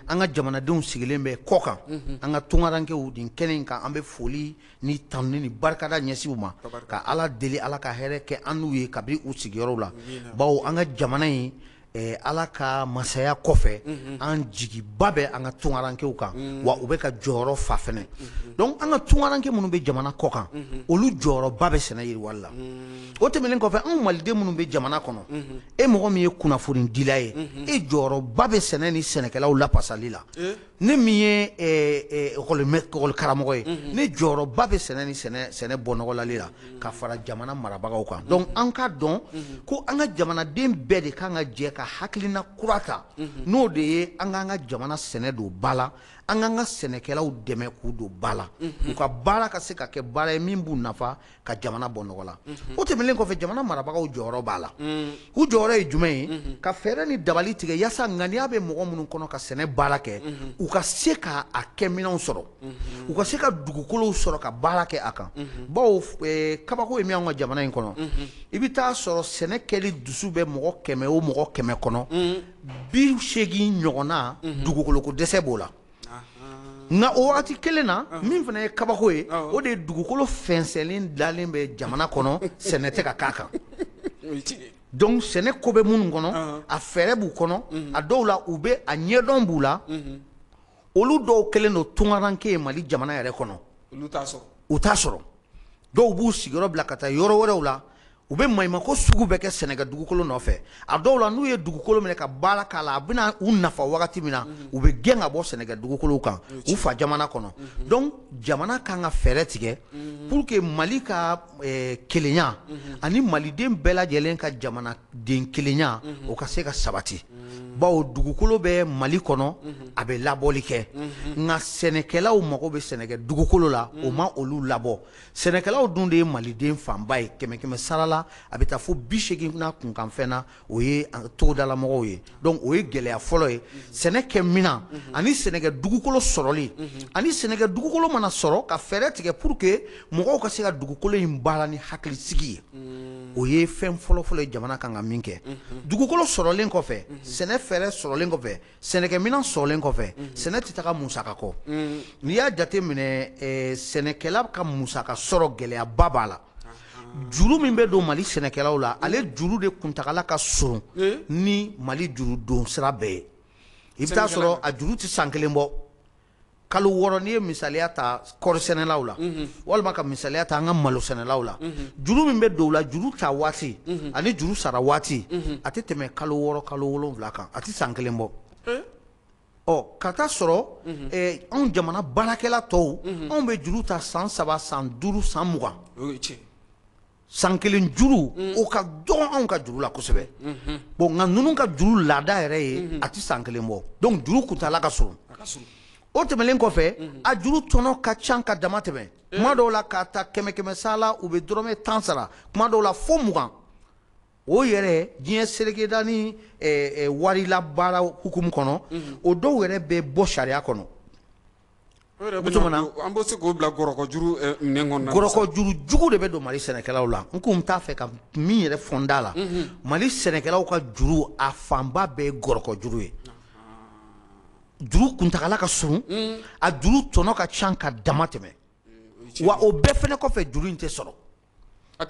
[SPEAKER 3] an ka jamanadenw sigilen bɛ kɔ kan an ka tungarankew nin kɛnɛ in kan an bɛ foli ni tanuni ni barikada ɲɛsin u ma ka Ala deli Ala ka hɛrɛ kɛ an n'u ye kabini u sigiyɔrɔw la bawo an ka jamana in Ala ka masaya kɔfɛ an jigiba bɛ an ka tungarankew kan wa u bɛ ka jɔyɔrɔ fa fɛnɛ donc an ka tungaranke minnu bɛ jamana kɔ kan olu jɔyɔrɔba bɛ sɛnɛ yiriwali la o tɛmɛnen kɔfɛ anw maliden minnu bɛ jamana kɔnɔ e mɔgɔ min ye kunnafoni dila ye e jɔyɔrɔba bɛ sɛnɛ ni sɛnɛkɛlaw lapasali la ne min ye ekɔli karamɔgɔ ye ne jɔyɔrɔba bɛ sɛnɛ ni sɛnɛ bɔnɔgɔlali la ka fara jamana marabagaw kan donc an ka dɔn ko an ka jamanaden bɛɛ de kan ka jɛ ka hakilina kura ta n'o de ye an k'an ka jamana sɛnɛ don ba la an k'an ka sɛnɛkɛlaw dɛmɛ k'u don ba la u ka baara ka se ka kɛ baara ye min b'u nafa ka jamana bɔ nɔgɔ la o tɛmɛnen kɔfɛ jamana marabagaw jɔyɔrɔ b'a la u jɔyɔrɔ ye jumɛn ye ka fɛɛrɛ ni dabali tigɛ yaasa ŋaniya bɛ mɔgɔ minnu kɔnɔ ka sɛnɛ baara kɛ u ka se ka a kɛminɛnw sɔrɔ u ka se ka dugukolow sɔrɔ ka baara kɛ a kan bawo kabako ye min an ka jamana in kɔnɔ i bɛ taa sɔrɔ sɛnɛ kɛli dusu bɛ mɔgɔ 100 o mɔgɔ 100 kɔnɔ 80 ɲɔgɔnna dugukoloko dɛsɛ b'o la nka o waati kelen na min fana ye kabako ye o de ye dugukolo fɛnsɛnlen dalen bɛ jamana kɔnɔ sɛnɛ tɛ ka k'a kan donc sɛnɛ ko bɛ minnu kɔnɔ a fɛɛrɛ b'u kɔnɔ a dɔw la u bɛ a ɲɛdɔn b'u la olu dɔw kɛlen don tungaranke ye Mali jamana yɛrɛ kɔnɔ u t'a sɔrɔ dɔw b'u sigiyɔrɔ bila ka taa yɔrɔ wɛrɛw la u bɛ maɲumako sugu bɛɛ kɛ sɛnɛkɛ dugukolo nɔfɛ a dɔw la n'u ye dugukolo minɛ ka baara k'a la a bɛna u nafa wagati min na u bɛ gɛn ka bɔ sɛnɛkɛ dugukolow kan u fa jamana kɔnɔ donc jamana kan ka fɛɛrɛ tigɛ pour que Mali ka kelenya ani maliden bɛɛ lajɛlen ka jamanaden kelenya o ka se ka sabati bawo dugukolo bɛ Mali kɔnɔ a bɛ labɔli kɛ nka sɛnɛkɛlaw mago bɛ sɛnɛkɛ dugukolo la o ma olu labɔ sɛnɛkɛlaw dun de ye maliden fanba ye kɛmɛ sara la a bɛ taa fo 80 na kunkanfɛn na o ye togodala mɔgɔw ye donc o ye gɛlɛya fɔlɔ ye sɛnɛ kɛ minan ani sɛnɛkɛ dugukolo sɔrɔli ani sɛnɛkɛ dugukolo mana sɔrɔ ka fɛɛrɛ tigɛ pour que mɔgɔw ka se ka dugukolo in baara ni hakilisigi ye o ye fɛn fɔlɔ-fɔlɔ ye jamana kan ka min kɛ dugukolo sɔrɔlen kɔfɛ sɛnɛ fɛɛrɛ sɔrɔlen kɔfɛ sɛnɛkɛ minan sɔrɔlen kɔfɛ sɛnɛ tɛ taga musaka kɔ n'i y'a jate minɛ sɛnɛkɛla ka musaka sɔrɔ gɛlɛyaba b'a la juru min bɛ don Mali sɛnɛkɛlaw la ale juru de kuntagala ka surun ni Mali juru don sira bɛɛ ye i bɛ taa sɔrɔ a juru tɛ san kelen bɔ kalo 6 n'i ye misaliya ta kɔɔri sɛnɛlaw la walima ka misaliya ta an ka malo sɛnɛlaw la juru min bɛ don u la juru ta waati ani juru sara waati a tɛ tɛmɛ kalo 6 kalo 7 kan a tɛ san kelen bɔ ɔ ka taa sɔrɔ anw jamana baarakɛla tɔw anw bɛ juru ta san 3 san 5 san 20 san kelen juru o ka dɔgɔ anw ka juru la kosɛbɛ bon nka ninnu ka juru laada yɛrɛ ye a tɛ san kelen bɔ donc juru kuntala ka surun o tɛmɛlen kɔfɛ a juru tɔnɔ ka ca ka dama tɛmɛ kuma dɔw la k'a ta 100 sala u bɛ dɔrɔmɛ 10 sara kuma dɔw la fo 20 o yɛrɛ diɲɛ seregeda ni wari la baara hukumu kɔnɔ o dɔw yɛrɛ bɛ bɔ sariya kɔnɔ
[SPEAKER 2] an bɛ se k'o bila gɔrɔkɔ juru minɛn kɔnɔ
[SPEAKER 3] gɔrɔkɔ juru jugu de bɛ don Mali sɛnɛkɛlaw la n kun t'a fɛ ka min yɛrɛ fɔ n da la Mali sɛnɛkɛlaw ka juru a fanba bɛɛ ye gɔrɔkɔ juru ye juru kuntagala ka surun a juru tɔnɔ ka ca ka dama tɛmɛ wa o bɛɛ fɛnɛ kɔfɛ juru in tɛ sɔrɔ
[SPEAKER 2] a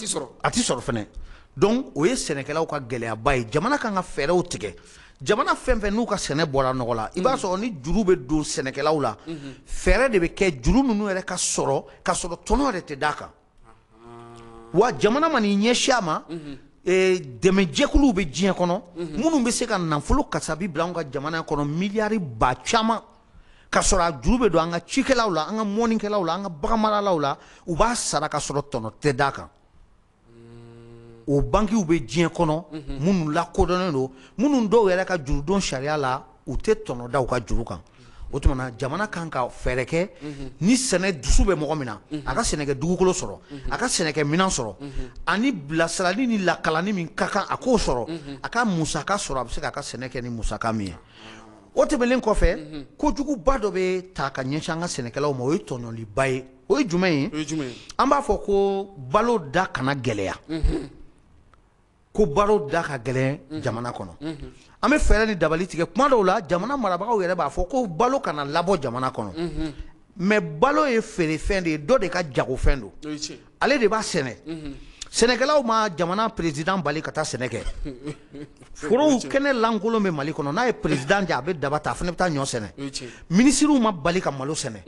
[SPEAKER 2] tɛ
[SPEAKER 3] sɔrɔ fɛnɛ donc o ye sɛnɛkɛlaw ka gɛlɛyaba ye jamana kan ka fɛɛrɛw tigɛ jamana fɛn fɛn n'u ka sɛnɛ bɔra nɔgɔ la i b'a sɔrɔ ni juru bɛ don sɛnɛkɛlaw la fɛɛrɛ de bɛ kɛ juru ninnu yɛrɛ ka sɔrɔ tɔnɔ yɛrɛ tɛ d'a kan wa jamana man'i ɲɛsin a ma dɛmɛjɛkuluw bɛ diɲɛ kɔnɔ minnu bɛ se ka nafolo kasabi bila an ka jamana kɔnɔ miliyari ba caman ka sɔrɔ a juru bɛ don an ka cikɛlaw la an ka mɔnnikɛlaw la an ka baganmaralaw la u b'a sara ka sɔrɔ tɔnɔ tɛ d'a kan o bankiw bɛ diɲɛ kɔnɔ minnu lakodɔnnen don minnu dɔw yɛrɛ ka jurudon sariya la u tɛ tɔnɔ da u ka juru kan o tuma na jamana kan ka fɛɛrɛ kɛ ni sɛnɛ dusu bɛ mɔgɔ min na a ka sɛnɛkɛ dugukolo sɔrɔ a ka sɛnɛkɛ minan sɔrɔ ani bilasirali ni lakalani min ka kan a k'o sɔrɔ a ka musaka sɔrɔ a bɛ se k'a ka sɛnɛ kɛ ni musaka min ye o tɛmɛnen kɔfɛ kojuguba dɔ bɛ ta ka ɲɛsin an ka sɛnɛkɛlaw ma o ye tɔnɔliba ye o ye jumɛn ye an b'a fɔ ko balo da kana gɛlɛya ko baro da ka gɛlɛn jamana kɔnɔ an bɛ fɛɛrɛ ni dabali tigɛ kuma dɔw la jamana marabagaw yɛrɛ b'a fɔ ko balo kana labɔ jamana kɔnɔ mais balo ye feerefɛn de ye dɔ de ka jagofɛn don ale de b'a sɛnɛ sɛnɛkɛlaw ma jamana président bali ka taa sɛnɛ kɛ forow kɛnɛ lankolon bɛ Mali kɔnɔ n'a ye président ja a bɛ daba ta a fana bɛ taa ɲɔ sɛnɛ ministres ma bali ka malo sɛnɛ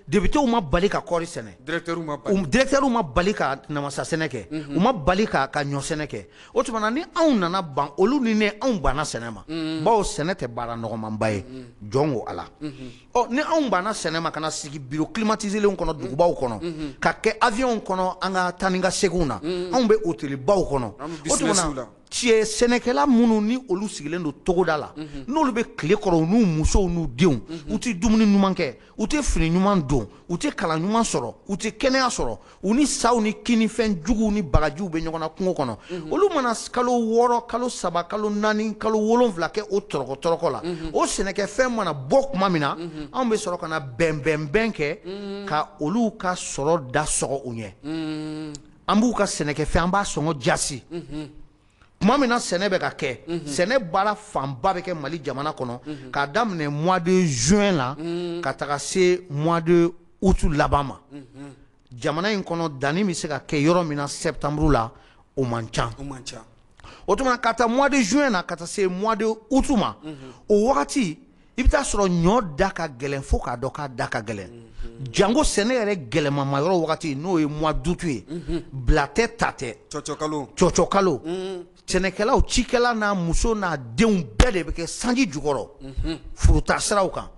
[SPEAKER 3] députés ma bali ka kɔɔri sɛnɛ directeurs ma bali ka namasa sɛnɛ kɛ u ma bali ka ɲɔ sɛnɛ kɛ o tuma na ni anw nana ban olu ni ne anw banna sɛnɛ ma bawo sɛnɛ tɛ baara nɔgɔmanba ye jɔn ko ala ɔ ni anw banna sɛnɛ ma ka na sigi bureau climatisés kɔnɔ dugubaw kɔnɔ ka kɛ avion kɔnɔ an ka taa ni ka seginw na anw bɛ hôtelbaw kɔnɔ o tuma na tiɲɛ sɛnɛkɛla minnu ni olu sigilen don togoda la n'olu bɛ tile kɔrɔ u n'u musow n'u denw u tɛ dumuni ɲuman kɛ u tɛ fini ɲuman don u tɛ kalan ɲuman sɔrɔ u tɛ kɛnɛya sɔrɔ u ni saw ni kinifɛn juguw ni bagajiw bɛ ɲɔgɔn na kungo kɔnɔ olu mana kalo 6 kalo 3 kalo 4 kalo 7 kɛ o tɔrɔkɔ la o sɛnɛkɛfɛn mana bɔ tuma min na anw bɛ sɔrɔ ka na bɛnbɛnbɛn kɛ ka olu ka sɔrɔ da sɔgɔ u ɲɛ an b'u ka sɛnɛkɛfɛn an b'a sɔngɔ jasi tuma min na sɛnɛ bɛ ka kɛ sɛnɛ baara fanba bɛ kɛ Mali jamana kɔnɔ k'a daminɛ mois de juin la ka taga se mois de août laban ma jamana in kɔnɔ danni bɛ se ka kɛ yɔrɔ min na septembre la o man ca o tuma ka taa mois de juin na ka taa se mois de août ma o wagati i bɛ taa sɔrɔ ɲɔ da ka gɛlɛn fo k'a dɔn k'a da ka gɛlɛn jango sɛnɛ yɛrɛ gɛlɛmama yɔrɔ wagati n'o ye mois d'août ye bila tɛ ta tɛ cɔcɔ kalo sɛnɛkɛlaw cikɛla n'a muso n'a denw bɛɛ de bɛ kɛ sanji jukɔrɔ furuta siraw kan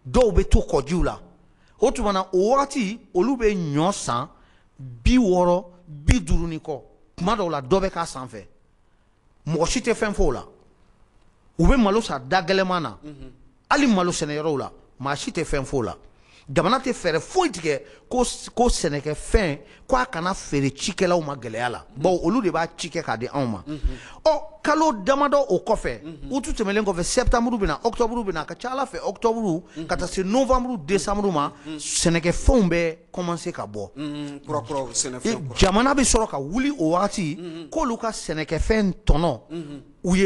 [SPEAKER 3] dɔw bɛ to kɔjiw la o tuma na o wagati olu bɛ ɲɔ san 60 50 ni kɔ kuma dɔw la dɔ bɛ k'a sanfɛ mɔgɔ si tɛ fɛn fɔ o la u bɛ malo san da gɛlɛman na hali malo sɛnɛyɔrɔw la maa si tɛ fɛn fɔ o la jamana tɛ fɛɛrɛ foyi tigɛ ko sɛnɛkɛfɛn ko a kana feere cikɛlaw ma gɛlɛya la bawo olu de b'a ci kɛ k'a di anw ma ɔ kalo damadɔ o kɔfɛ utu tɛmɛlen kɔfɛ septembre bɛna octobre bɛna a ka ca ala fɛ octobre ka taa se novembre décembre ma sɛnɛkɛfɛnw bɛ commencer ka bɔ jamana bɛ sɔrɔ ka wuli o wagati k'olu ka sɛnɛkɛfɛn tɔnɔ u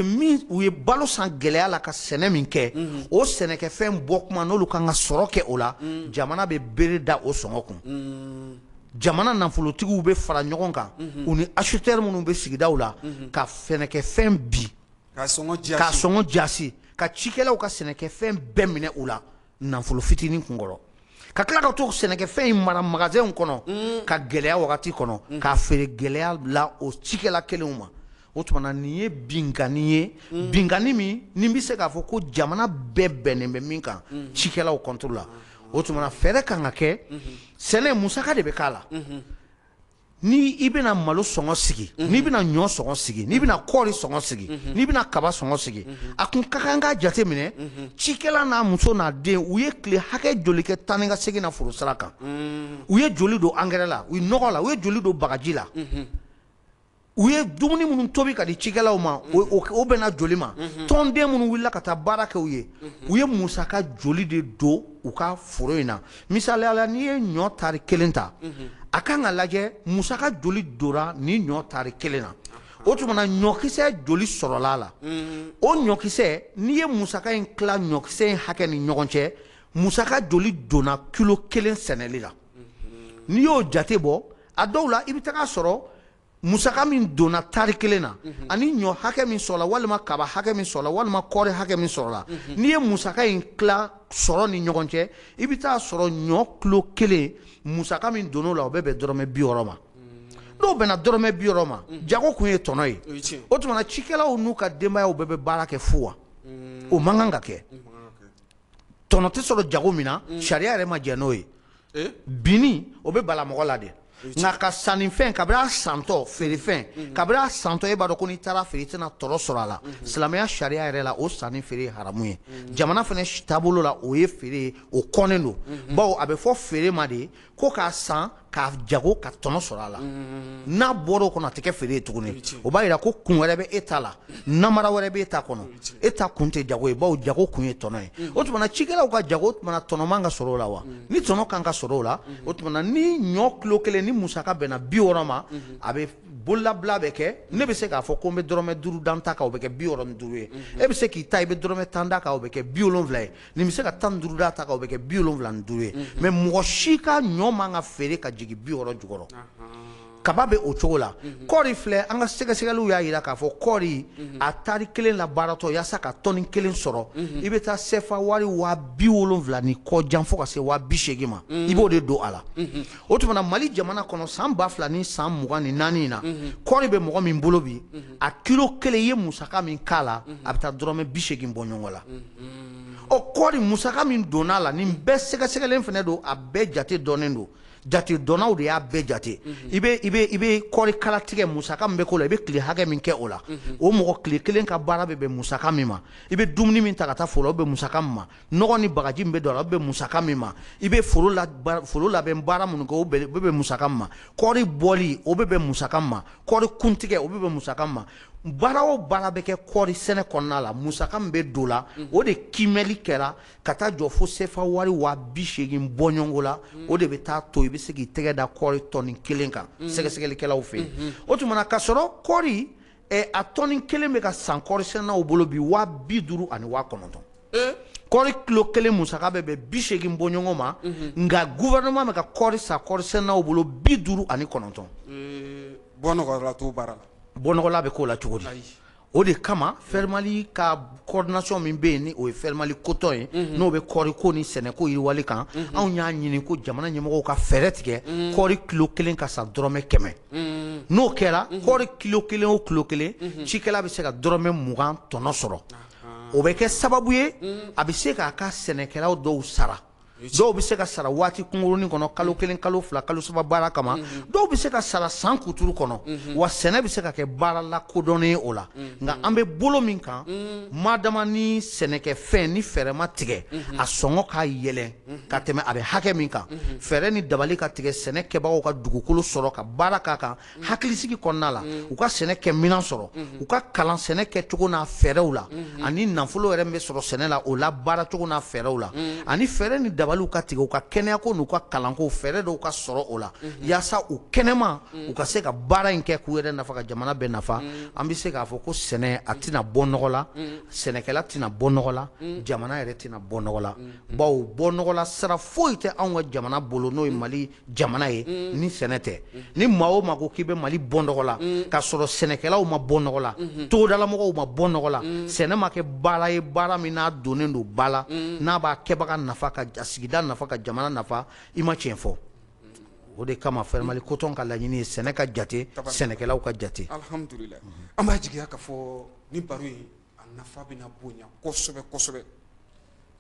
[SPEAKER 3] ye balo san gɛlɛya la ka sɛnɛ min kɛ o sɛnɛkɛfɛn bɔ kuma n'olu kan ka sɔrɔ kɛ o la jamana bɛ bere da o sɔngɔ kun jamana nafolotigiw bɛ fara ɲɔgɔn kan u ni acheteurs minnu bɛ sigidaw la ka sɛnɛkɛfɛn bi ka sɔngɔ jasi ka cikɛlaw ka sɛnɛkɛfɛn bɛɛ minɛ u la nafolo fitinin kunkɔrɔ ka tila ka to sɛnɛkɛfɛn in mara magasin kɔnɔ ka gɛlɛya wagati kɔnɔ k'a feere gɛlɛya la o cikɛla kelenw ma o tuma na nin ye binkani ye binkani min ni bɛ se k'a fɔ ko jamana bɛɛ bɛnnen bɛ min kan cikɛlaw contre la o tuma na fɛɛrɛ kan ka kɛ sɛnɛ musaka de bɛ k'a la ni i bɛna malo sɔngɔ sigi n'i bɛna ɲɔ sɔngɔ sigi n'i bɛna kɔɔri sɔngɔ sigi n'i bɛna kaba sɔngɔ sigi a kun ka kan k'a jate minɛ cikɛla n'a muso n'a den u ye tile hakɛ joli kɛ taa ni ka segin na foro sira kan u ye joli don angɛrɛ la u ye nɔgɔ la u ye joli don bagaji la u ye dumuni minnu tobi ka di cikɛlaw ma o bɛna joli ma tɔnden minnu wulila ka taa baara kɛ u ye musaka joli de don u ka foro in na misaliya la n'i ye ɲɔ tari 1 ta a kan ka lajɛ musaka joli dora ni ɲɔ tari 1 na o tuma na ɲɔkisɛ joli sɔrɔla la o ɲɔkisɛ n'i ye musaka in tila ɲɔkisɛ in hakɛ ni ɲɔgɔn cɛ musaka joli donna kilo 1 sɛnɛli la n'i y'o jate bɔ a dɔw la i bɛ taga sɔrɔ musaka min donna tari 1 na ani ɲɔ hakɛ min sɔrɔla walima kaba hakɛ min sɔrɔla walima kɔɔri hakɛ min sɔrɔla n'i ye musaka in tila sɔrɔ ni ɲɔgɔn cɛ i bɛ taa sɔrɔ ɲɔ kilo 1 musaka min donn'o la o bɛ bɛn dɔrɔmɛ 60 ma n'o bɛnna dɔrɔmɛ 60 ma jago kun ye tɔnɔ ye o tuma na cikɛlaw n'u ka denbayaw bɛɛ bɛ baara kɛ fu wa o man kan ka kɛ tɔnɔ tɛ sɔrɔ jago min na sariya yɛrɛ ma jɛ n'o ye binni o bɛ bala mɔgɔ la de nka ka sannifɛn kabiri a santɔ feerefɛn kabiri a santɔ e b'a dɔn ko n'i taara feere i tɛna tɔɔrɔ sɔrɔ a la silamɛya sariya yɛrɛ la o sanni feere ye haramu ye jamana fana taabolo la o ye feere ye o kɔnnen don bawo a bɛ fɔ feere ma de ko k'a san k'a jago ka tɔnɔ sɔrɔ a la n'a bɔra o kɔnɔ a tɛ kɛ feere ye tuguni o b'a yira ko kun wɛrɛ bɛ e ta la namara wɛrɛ bɛ e ta kɔnɔ e ta kun tɛ jago ye bawo jago kun ye tɔnɔ ye o tuma na cikɛlaw ka jago o tuma na tɔnɔ man ka sɔrɔ o la wa ni tɔnɔ kan ka sɔrɔ o la o tuma na ni ɲɔ kilo 1 ni musaka bɛnna 60 ma a bɛ bololabila bɛ kɛ ne bɛ se k'a fɔ ko n bɛ dɔrɔmɛ 5 dan ta kan o bɛ kɛ 65 ye e bɛ se k'i ta i bɛ dɔrɔmɛ 10 da kan o bɛ kɛ 70 ye nin bɛ se ka 15 da ta kan o bɛ kɛ 75 ye mais mɔgɔ si ka ɲɔ man ka feere ka jigin 60 jukɔrɔ kaba bɛ o cogo la kɔɔri filɛ an ka sɛgɛsɛgɛliw y'a jira k'a fɔ kɔɔri a tari 1 la baaratɔ yaasa ka tɔni 1 sɔrɔ i bɛ taa CFA wari 70,000 ni kɔ jan fo ka se 80,000 ma i b'o de don a la o tuma na Mali jamana kɔnɔ san 2000 ni san 24 in na kɔɔri bɛ mɔgɔ min bolo bi a kilo 1 ye musaka min k'a la a bɛ taa dɔrɔmɛ 80 bɔ ɲɔgɔn la o kɔɔri musaka min donn'a la nin bɛɛ sɛgɛsɛgɛlen fana don a bɛɛ jate dɔnnen don jate dɔnnaw de y'a bɛɛ jate i bɛ kɔɔri kala tigɛ musaka min bɛ k'o la i bɛ tile hakɛ min kɛ o la o mɔgɔ tile 1 ka baara bɛ bɛn musaka min ma i bɛ dumuni min ta ka taa foro la o bɛ musaka min ma nɔgɔ ni bagaji min bɛ don a la o bɛ musaka min ma i bɛ foro labɛn baara minnu kɛ o bɛ bɛn musaka min ma kɔɔri bɔli o bɛ bɛn musaka min ma kɔɔri kuntigɛ o bɛ bɛn musaka min ma baara o baara bɛ kɛ kɔɔri sɛnɛ kɔnɔna la musaka min bɛ don la o de kimɛli kɛra ka taa jɔ fo CFA wari 80,000 bɔ ɲɔgɔn la o de bɛ taa to i bɛ se k'i tɛgɛ da kɔɔri tɔni 1 kan sɛgɛsɛgɛlikɛlaw fɛ yen o tuma na ka sɔrɔ kɔɔri a tɔni 1 bɛ ka san kɔɔri sɛnɛnaw bolo bi 50,000 kɔɔri kilo 1 musaka bɛ bɛn 80 bɔ ɲɔgɔn ma nka gouvernement bɛ ka kɔɔri san kɔɔri sɛnɛnaw bolo 59
[SPEAKER 2] bɔ nɔgɔla t'o baara la
[SPEAKER 3] bɔnɔgɔla bɛ k'o la cogo di o de kama Fermali ka coordination min be ni o ye Fermali coton ye no be kɔri ko ni sɛnɛ ko yiriwali kan anw y'a ɲini ko jamana ɲɛmɔgɔw ka fɛɛrɛ tigɛ kɔri kilo 1 ka sa dɔrɔmɛ 100 n'o kɛra kɔri kilo 1 o kilo 1 cikɛla bɛ se ka dɔrɔmɛ 20 tɔnɔ sɔrɔ o bɛ kɛ sababu ye a bɛ se k'a ka sɛnɛkɛlaw dɔw sara dɔw bɛ se ka sara waati kunkurunin kɔnɔ kalo 1 kalo 2 kalo 3 baara kama dɔw bɛ se ka sara san kuturu kɔnɔ wa sɛnɛ bɛ se ka kɛ baara lakodɔnnen o la nka an bɛ bolo min kan madama ni sɛnɛkɛfɛn ni fɛɛrɛ ma tigɛ a sɔngɔ ka yɛlɛn ka tɛmɛ a bɛ hakɛ min kan fɛɛrɛ ni dabali ka tigɛ sɛnɛ kɛbagaw ka dugukolo sɔrɔ ka baara k'a kan hakilisigi kɔnɔna la u ka sɛnɛ kɛ minan sɔrɔ u ka kalan sɛnɛ kɛcogo n'a fɛɛrɛw la ani nafolo yɛrɛ min bɛ sɔrɔ sɛnɛ la o la baaracogo n'a fɛɛrɛw la ani fɛɛrɛ ni dabali ka tigɛ u ka kɛnɛyako n'u ka kalanko fɛɛrɛ dɔw ka sɔrɔ o la yaasa u kɛnɛma u ka se ka baara in kɛ k'u yɛrɛ nafa ka jamana bɛɛ nafa an bɛ se k'a fɔ ko sɛnɛ a tɛna bɔ nɔgɔ la sɛnɛkɛla tɛna bɔ nɔgɔ la jamana yɛrɛ tɛna bɔ nɔgɔ la bawo bɔ nɔgɔ la sira foyi tɛ anw ka jamana bolo n'o ye Mali jamana ye ni sɛnɛ tɛ ni maa o maa ko k'i bɛ Mali bɔ nɔgɔ la k'a sɔrɔ sɛnɛkɛlaw ma bɔ nɔgɔ la togodalamɔgɔw ma bɔ nɔgɔ la sɛnɛ ma kɛ baara ye baara min n'a donnen don ba la n'a b'a kɛbaga nafa ka sigida nafa ka jamana nafa i ma tiɲɛ fɔ o de kama Fermali coton ka laɲini ye sɛnɛ ka jate sɛnɛkɛlaw ka jate
[SPEAKER 2] alhamdulillah an b'a jigiya ka fɔ ni baro in a nafa bɛna bonya kosɛbɛ kosɛbɛ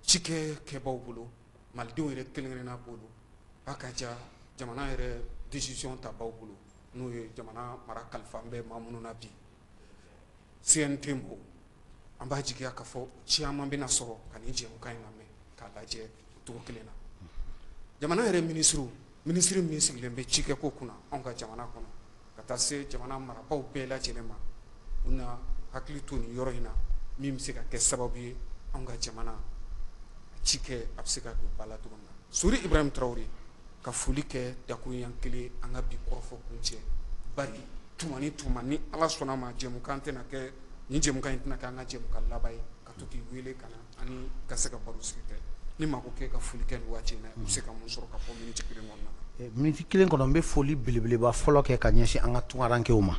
[SPEAKER 2] cikɛ kɛbaw bolo malidenw yɛrɛ kelen-kelenna bolo a ka ja jamana yɛrɛ décision ta baw bolo n'o ye jamana mara kalifa an bɛ maa minnu na bi CNT mɔgɔw an b'a jigiya ka fɔ caman bɛna sɔrɔ ka nin jɛmukan in lamɛn k'a lajɛ cogo kelen na jamana yɛrɛ minisiri min sigilen bɛ cikɛ ko kunna anw ka jamana kɔnɔ ka taa se jamana marabaaw bɛɛ lajɛlen ma u na hakili to nin yɔrɔ in na min bɛ se ka kɛ sababu ye anw ka jamana cikɛ a bɛ se ka don ba la cogo min na Sori Ibrahim Traoré ka foli kɛ dakuruɲɛ kelen an ka bi kɔrɔfɔ kun cɛ bari tuma ni tuma ni Ala sɔnna ma jɛmukan tɛna kɛ nin jɛmukan in tɛna kɛ an ka jɛmukan laban ye ka to k'i wele ka na ani ka se ka baro sigi kɛ ni maa ko k'e ka foli kɛ nin waati in na i bɛ se ka mun sɔrɔ ka fɔ miniti kelen kɔnɔna na
[SPEAKER 3] miniti kelen kɔnɔ n bɛ foli belebeleba fɔlɔ kɛ ka ɲɛsin an ka tunkarankew ma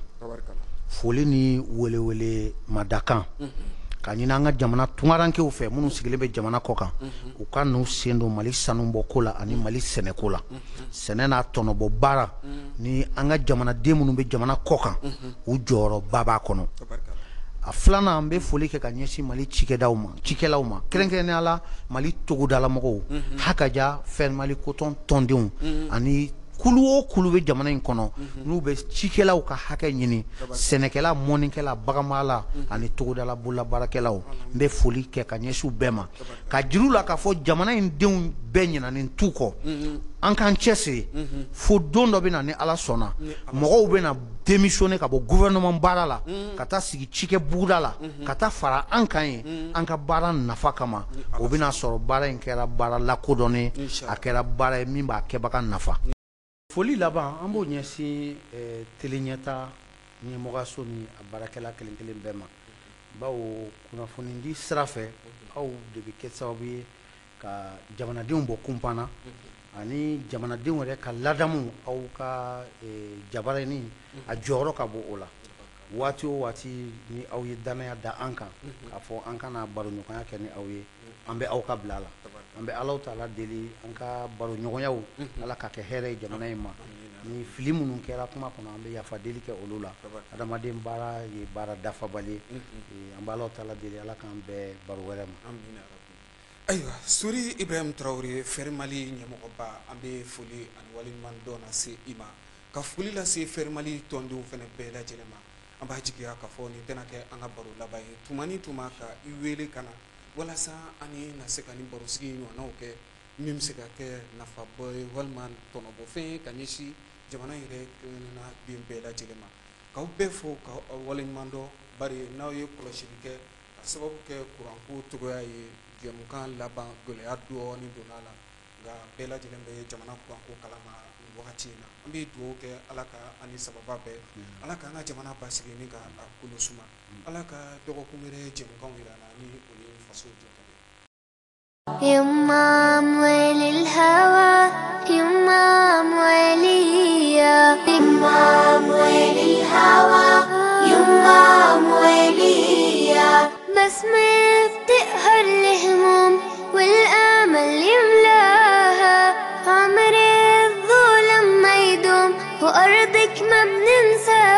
[SPEAKER 3] foli ni welewele madakan ka ɲini an ka jamana tunkarankew fɛ minnu sigilen bɛ jamana kɔ kan u ka n'u sen don Mali sanubɔ ko la ani Mali sɛnɛko la sɛnɛ n'a tɔnɔbɔ baara ni an ka jamanaden minnu bɛ jamana kɔ kan u jɔyɔrɔba b'a kɔnɔ a filanan an bɛ foli kɛ ka ɲɛsin Mali cikɛlaw ma kɛrɛnkɛrɛnnenya la Mali togodalamɔgɔw hakaja Fermali coton tɔndenw ani kulu o kulu bɛ jamana in kɔnɔ n'u bɛ cikɛlaw ka hakɛ ɲini sɛnɛkɛla mɔnikɛla baganmarala ani togodala bololabaarakɛlaw n bɛ foli kɛ ka ɲɛsin u bɛɛ ma ka jiru la k'a fɔ jamana in denw bɛɛ ɲinɛnen t'u kɔ an k'an cɛsiri fo don dɔ bɛ na ni Ala sɔnna mɔgɔw bɛ na démissionner ka bɔ gouvernement baara la ka taa sigi cikɛ buguda la ka taa fara an kan ye an ka baara nafa kama o bɛna sɔrɔ baara in kɛra baara lakodɔnnen a kɛra baara ye min b'a kɛbaga nafa foli laban an b'o ɲɛsin teleɲɛta ɲɛmɔgɔyaso ni a baarakɛla kelen kelen bɛɛ ma bawo kunnafoni di sira fɛ aw de bɛ kɛ sababu ye ka jamanadenw bɔ kunpan na ani jamanadenw yɛrɛ ka ladamu aw ka jabarani a jɔyɔrɔ ka bɔ o la waati o waati ni aw ye danaya da an kan k'a fɔ an kana baroɲɔgɔnya kɛ ni aw ye an bɛ aw ka bila la an bɛ Alahu Taala deli an ka baroɲɔgɔnyaw Ala ka kɛ hɛrɛ ye jamana in ma ni fili minnu kɛra kuma kɔnɔ an bɛ yafa deli kɛ olu la adamaden baara ye baara dafabali ye an bɛ Alahu Taala deli Ala k'an bɛɛ baro wɛrɛ ma
[SPEAKER 2] ayiwa Sori Ibrahim Traoré Fermali ɲɛmɔgɔba an bɛ foli ani waleɲuman dɔn lase i ma ka foli lase Fermali tɔndenw fana bɛɛ lajɛlen ma an b'a jigiya ka fɔ nin tɛna kɛ an ka baro laban ye tuma ni tuma ka i wele ka na walasa ani na se ka nin baro sigi ɲɔgɔnnaw kɛ min bɛ se ka kɛ nafabɔ ye walima tɔnɔbɔfɛn ye ka ɲɛsin jamana yɛrɛ kelen-kelenna den bɛɛ lajɛlen ma k'aw bɛɛ fo ka waleɲuman dɔn bari n'aw ye kɔlɔsili kɛ ka sababu kɛ kuranko cogoya ye jɛmukan laban gɛlɛya dɔɔni donna la nka bɛɛ lajɛlen bɛ jamana kuranko kalama nin wagati in na an bɛ dugawu kɛ Ala ka ani sababa bɛɛ Ala k'an ka jamana basigi ni ka a kolo suma Ala ka dɔgɔkun wɛrɛ jɛmukanw yira na ni o ye faso jɔkɛ
[SPEAKER 1] يمام وللهوى يمام وليا يمام وللهوى يمام وليا بسمة بتقهر الهموم والآمل يملاها. عمر الظلم ما يدوم وأرضك ما بننساها.